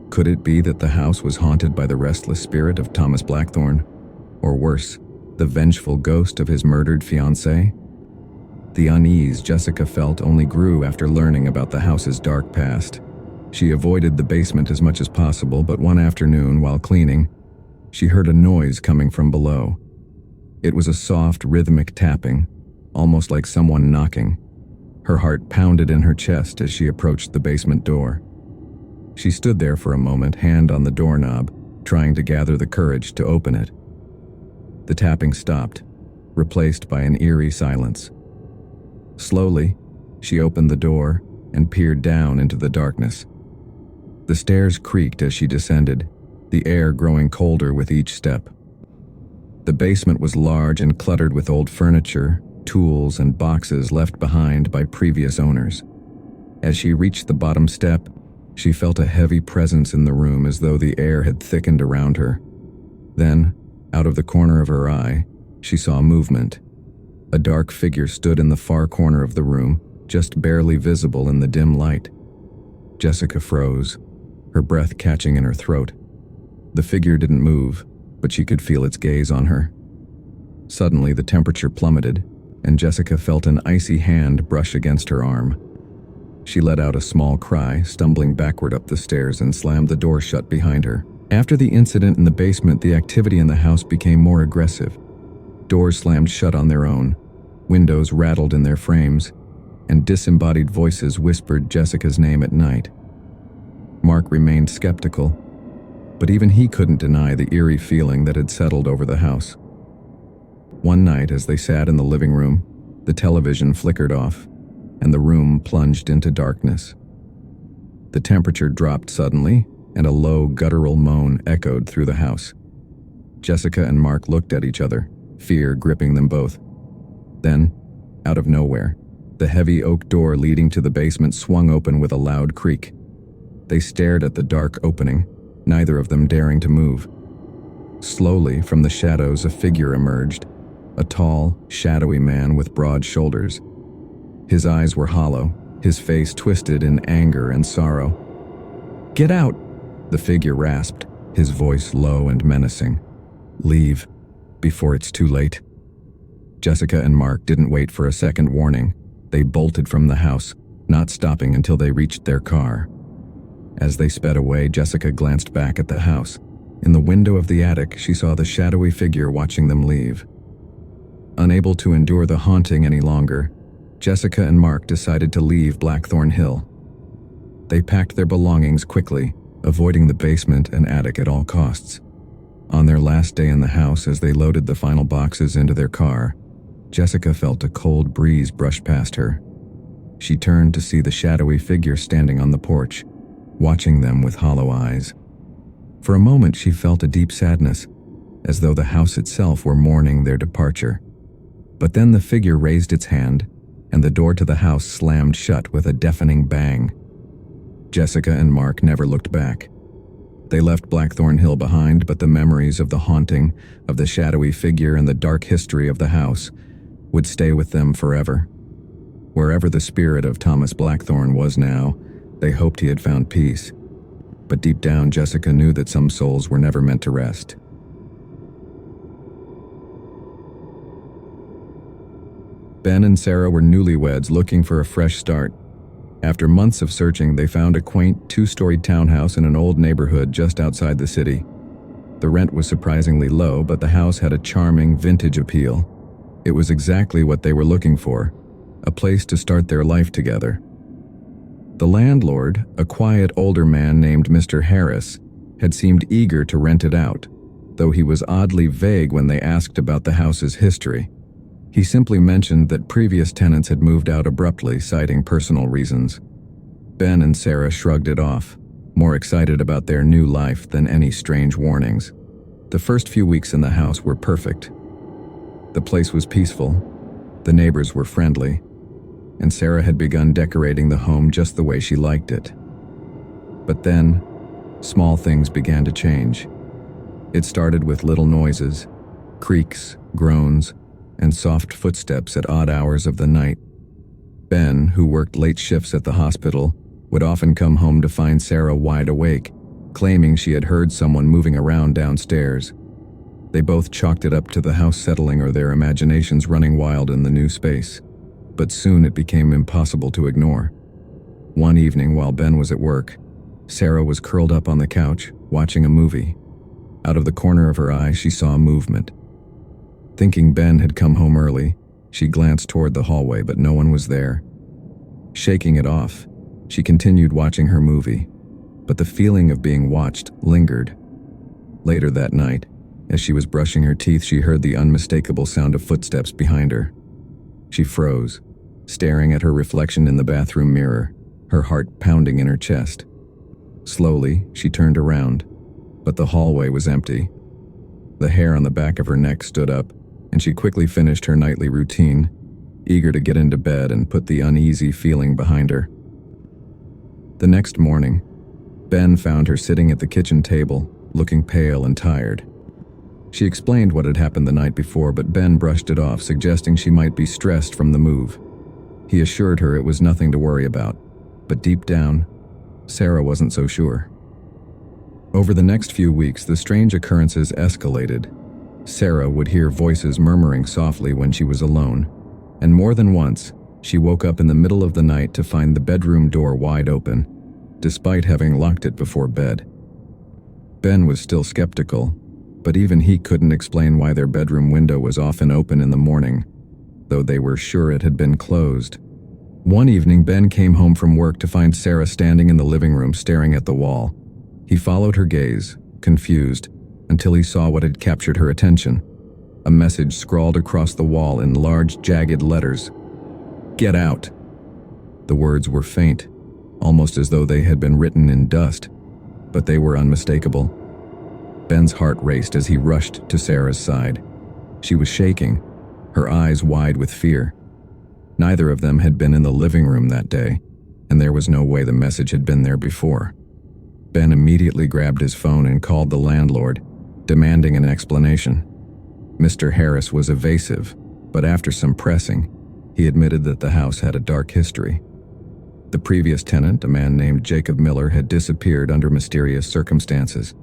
Could it be that the house was haunted by the restless spirit of Thomas Blackthorn? Or worse, the vengeful ghost of his murdered fiancée? The unease Jessica felt only grew after learning about the house's dark past. She avoided the basement as much as possible, but one afternoon, while cleaning, she heard a noise coming from below. It was a soft, rhythmic tapping, almost like someone knocking. Her heart pounded in her chest as she approached the basement door. She stood there for a moment, hand on the doorknob, trying to gather the courage to open it. The tapping stopped, replaced by an eerie silence. Slowly, she opened the door and peered down into the darkness. The stairs creaked as she descended, the air growing colder with each step. The basement was large and cluttered with old furniture, tools, and boxes left behind by previous owners. As she reached the bottom step, she felt a heavy presence in the room, as though the air had thickened around her. Then, out of the corner of her eye, she saw movement. A dark figure stood in the far corner of the room, just barely visible in the dim light. Jessica froze, her breath catching in her throat. The figure didn't move, but she could feel its gaze on her. Suddenly, the temperature plummeted, and Jessica felt an icy hand brush against her arm. She let out a small cry, stumbling backward up the stairs, and slammed the door shut behind her. After the incident in the basement, the activity in the house became more aggressive. Doors slammed shut on their own, windows rattled in their frames, and disembodied voices whispered Jessica's name at night. Mark remained skeptical, but even he couldn't deny the eerie feeling that had settled over the house. One night, as they sat in the living room, the television flickered off, and the room plunged into darkness. The temperature dropped suddenly, and a low, guttural moan echoed through the house. Jessica and Mark looked at each other, fear gripping them both. Then, out of nowhere, the heavy oak door leading to the basement swung open with a loud creak. They stared at the dark opening, neither of them daring to move. Slowly, from the shadows, a figure emerged, a tall, shadowy man with broad shoulders. His eyes were hollow, his face twisted in anger and sorrow. "Get out!" the figure rasped, his voice low and menacing. "Leave, before it's too late." Jessica and Mark didn't wait for a second warning. They bolted from the house, not stopping until they reached their car. As they sped away, Jessica glanced back at the house. In the window of the attic, she saw the shadowy figure watching them leave. Unable to endure the haunting any longer, Jessica and Mark decided to leave Blackthorn Hill. They packed their belongings quickly, avoiding the basement and attic at all costs. On their last day in the house, as they loaded the final boxes into their car, Jessica felt a cold breeze brush past her. She turned to see the shadowy figure standing on the porch, watching them with hollow eyes. For a moment she felt a deep sadness, as though the house itself were mourning their departure. But then the figure raised its hand, and the door to the house slammed shut with a deafening bang. Jessica and Mark never looked back. They left Blackthorn Hill behind, but the memories of the haunting, of the shadowy figure, and the dark history of the house would stay with them forever. Wherever the spirit of Thomas Blackthorn was now, they hoped he had found peace. But deep down, Jessica knew that some souls were never meant to rest. Ben and Sarah were newlyweds looking for a fresh start. After months of searching, they found a quaint, two-storied townhouse in an old neighborhood just outside the city. The rent was surprisingly low, but the house had a charming, vintage appeal. It was exactly what they were looking for, a place to start their life together. The landlord, a quiet older man named Mr. Harris, had seemed eager to rent it out, though he was oddly vague when they asked about the house's history. He simply mentioned that previous tenants had moved out abruptly, citing personal reasons. Ben and Sarah shrugged it off, more excited about their new life than any strange warnings. The first few weeks in the house were perfect. The place was peaceful, the neighbors were friendly, and Sarah had begun decorating the home just the way she liked it. But then, small things began to change. It started with little noises, creaks, groans, and soft footsteps at odd hours of the night. Ben, who worked late shifts at the hospital, would often come home to find Sarah wide awake, claiming she had heard someone moving around downstairs. They both chalked it up to the house settling or their imaginations running wild in the new space. But soon it became impossible to ignore. One evening while Ben was at work, Sarah was curled up on the couch, watching a movie. Out of the corner of her eye, she saw movement. Thinking Ben had come home early, she glanced toward the hallway, but no one was there. Shaking it off, she continued watching her movie, but the feeling of being watched lingered. Later that night, as she was brushing her teeth, she heard the unmistakable sound of footsteps behind her. She froze, staring at her reflection in the bathroom mirror, her heart pounding in her chest. Slowly, she turned around, but the hallway was empty. The hair on the back of her neck stood up, and she quickly finished her nightly routine, eager to get into bed and put the uneasy feeling behind her. The next morning, Ben found her sitting at the kitchen table, looking pale and tired. She explained what had happened the night before, but Ben brushed it off, suggesting she might be stressed from the move. He assured her it was nothing to worry about, but deep down, Sarah wasn't so sure. Over the next few weeks, the strange occurrences escalated. Sarah would hear voices murmuring softly when she was alone, and more than once, she woke up in the middle of the night to find the bedroom door wide open, despite having locked it before bed. Ben was still skeptical, but even he couldn't explain why their bedroom window was often open in the morning, though they were sure it had been closed. One evening, Ben came home from work to find Sarah standing in the living room staring at the wall. He followed her gaze, confused, until he saw what had captured her attention. A message scrawled across the wall in large, jagged letters. "Get out." The words were faint, almost as though they had been written in dust. but they were unmistakable. Ben's heart raced as he rushed to Sarah's side. She was shaking, her eyes wide with fear. Neither of them had been in the living room that day, and there was no way the message had been there before. Ben immediately grabbed his phone and called the landlord, demanding an explanation. Mr. Harris was evasive, but after some pressing, he admitted that the house had a dark history. The previous tenant, a man named Jacob Miller, had disappeared under mysterious circumstances.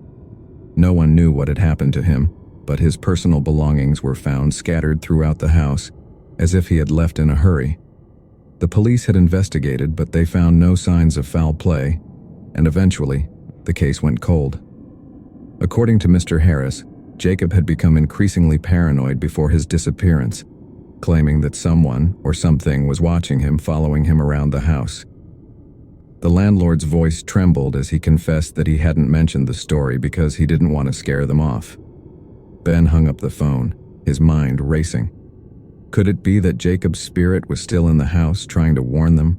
No one knew what had happened to him, but his personal belongings were found scattered throughout the house, as if he had left in a hurry. The police had investigated, but they found no signs of foul play, and eventually, the case went cold. According to Mr. Harris, Jacob had become increasingly paranoid before his disappearance, claiming that someone or something was watching him, following him around the house. The landlord's voice trembled as he confessed that he hadn't mentioned the story because he didn't want to scare them off. Ben hung up the phone, his mind racing. Could it be that Jacob's spirit was still in the house, trying to warn them?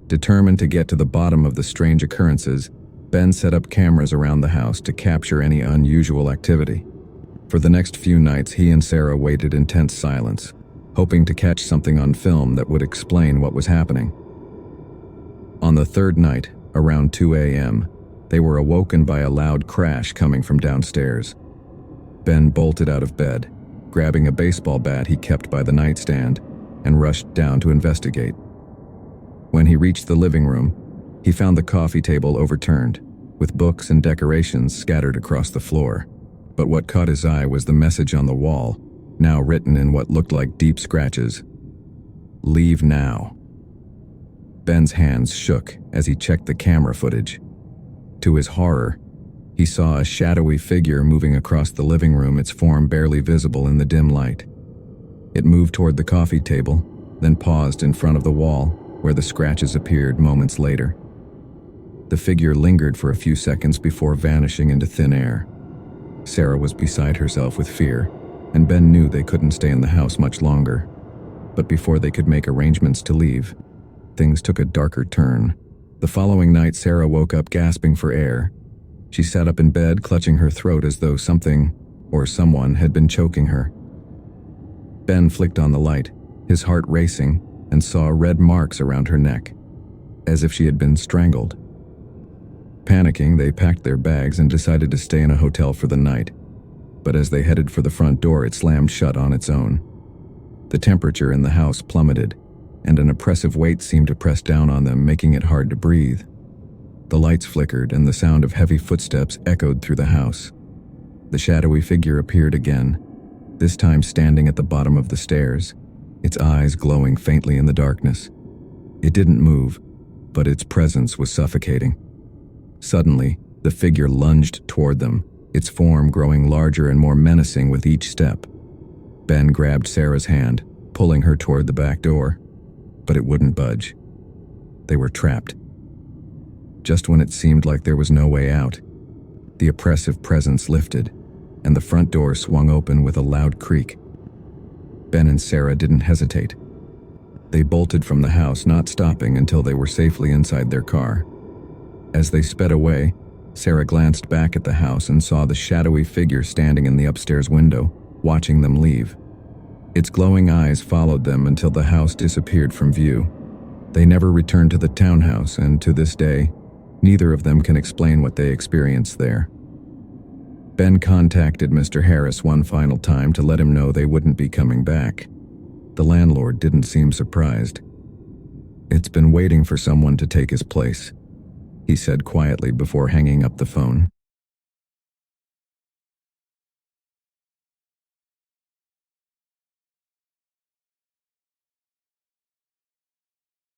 Determined to get to the bottom of the strange occurrences, Ben set up cameras around the house to capture any unusual activity. For the next few nights, he and Sarah waited in tense silence, hoping to catch something on film that would explain what was happening. On the third night, around 2 a.m., they were awoken by a loud crash coming from downstairs. Ben bolted out of bed, grabbing a baseball bat he kept by the nightstand, and rushed down to investigate. When he reached the living room, he found the coffee table overturned, with books and decorations scattered across the floor. But what caught his eye was the message on the wall, now written in what looked like deep scratches. "Leave now." Ben's hands shook as he checked the camera footage. To his horror, he saw a shadowy figure moving across the living room, its form barely visible in the dim light. It moved toward the coffee table, then paused in front of the wall, where the scratches appeared moments later. The figure lingered for a few seconds before vanishing into thin air. Sarah was beside herself with fear, and Ben knew they couldn't stay in the house much longer. But before they could make arrangements to leave, things took a darker turn. The following night, Sarah woke up gasping for air. She sat up in bed, clutching her throat as though something or someone had been choking her. Ben flicked on the light, his heart racing, and saw red marks around her neck, as if she had been strangled. Panicking, they packed their bags and decided to stay in a hotel for the night. But as they headed for the front door, it slammed shut on its own. The temperature in the house plummeted, and an oppressive weight seemed to press down on them, making it hard to breathe. The lights flickered, and the sound of heavy footsteps echoed through the house. The shadowy figure appeared again, this time standing at the bottom of the stairs, its eyes glowing faintly in the darkness. It didn't move, but its presence was suffocating. Suddenly, the figure lunged toward them, its form growing larger and more menacing with each step. Ben grabbed Sarah's hand, pulling her toward the back door, but it wouldn't budge. They were trapped. Just when it seemed like there was no way out, the oppressive presence lifted, and the front door swung open with a loud creak. Ben and Sarah didn't hesitate. They bolted from the house, not stopping until they were safely inside their car. As they sped away, Sarah glanced back at the house and saw the shadowy figure standing in the upstairs window, watching them leave. Its glowing eyes followed them until the house disappeared from view. They never returned to the townhouse, and to this day, neither of them can explain what they experienced there. Ben contacted Mr. Harris one final time to let him know they wouldn't be coming back. The landlord didn't seem surprised. "It's been waiting for someone to take his place," he said quietly before hanging up the phone.